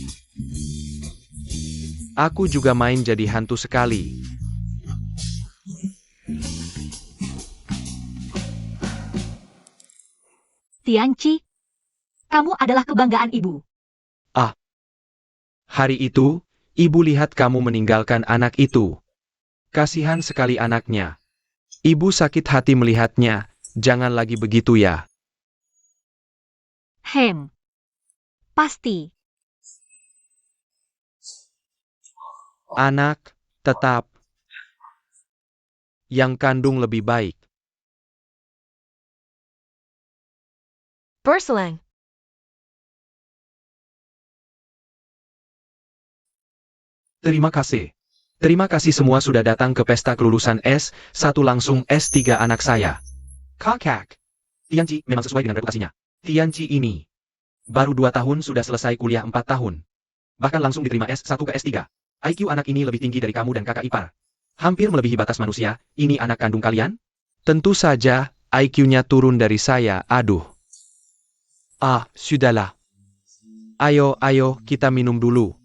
Aku juga main jadi hantu sekali. Tianqi, kamu adalah kebanggaan ibu. Hari itu, ibu lihat kamu meninggalkan anak itu. Kasihan sekali anaknya. Ibu sakit hati melihatnya, jangan lagi begitu ya. pasti. Anak tetap yang kandung lebih baik. Berselang. Terima kasih. Terima kasih semua sudah datang ke pesta kelulusan S1 langsung S3 anak saya. Kakak. Tianqi memang sesuai dengan reputasinya. Tianqi ini baru 2 tahun sudah selesai kuliah 4 tahun. Bahkan langsung diterima S1 ke S3. IQ anak ini lebih tinggi dari kamu dan kakak ipar. Hampir melebihi batas manusia. Ini anak kandung kalian? Tentu saja IQ-nya turun dari saya, aduh. Ah, sudahlah. Ayo, kita minum dulu.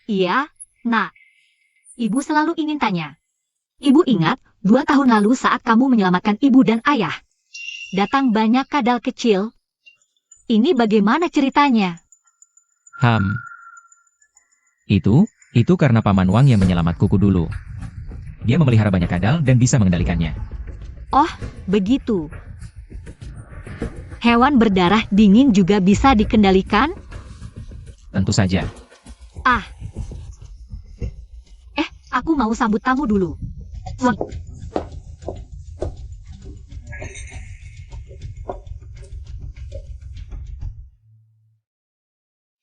Iya, Nak. Ibu selalu ingin tanya. Ibu ingat, 2 tahun lalu saat kamu menyelamatkan ibu dan ayah. Datang banyak kadal kecil. Ini bagaimana ceritanya? Itu karena Paman Wang yang menyelamat kuku dulu. Dia memelihara banyak kadal dan bisa mengendalikannya. Oh, begitu. Hewan berdarah dingin juga bisa dikendalikan? Tentu saja. Aku mau sambut tamu dulu. Wah,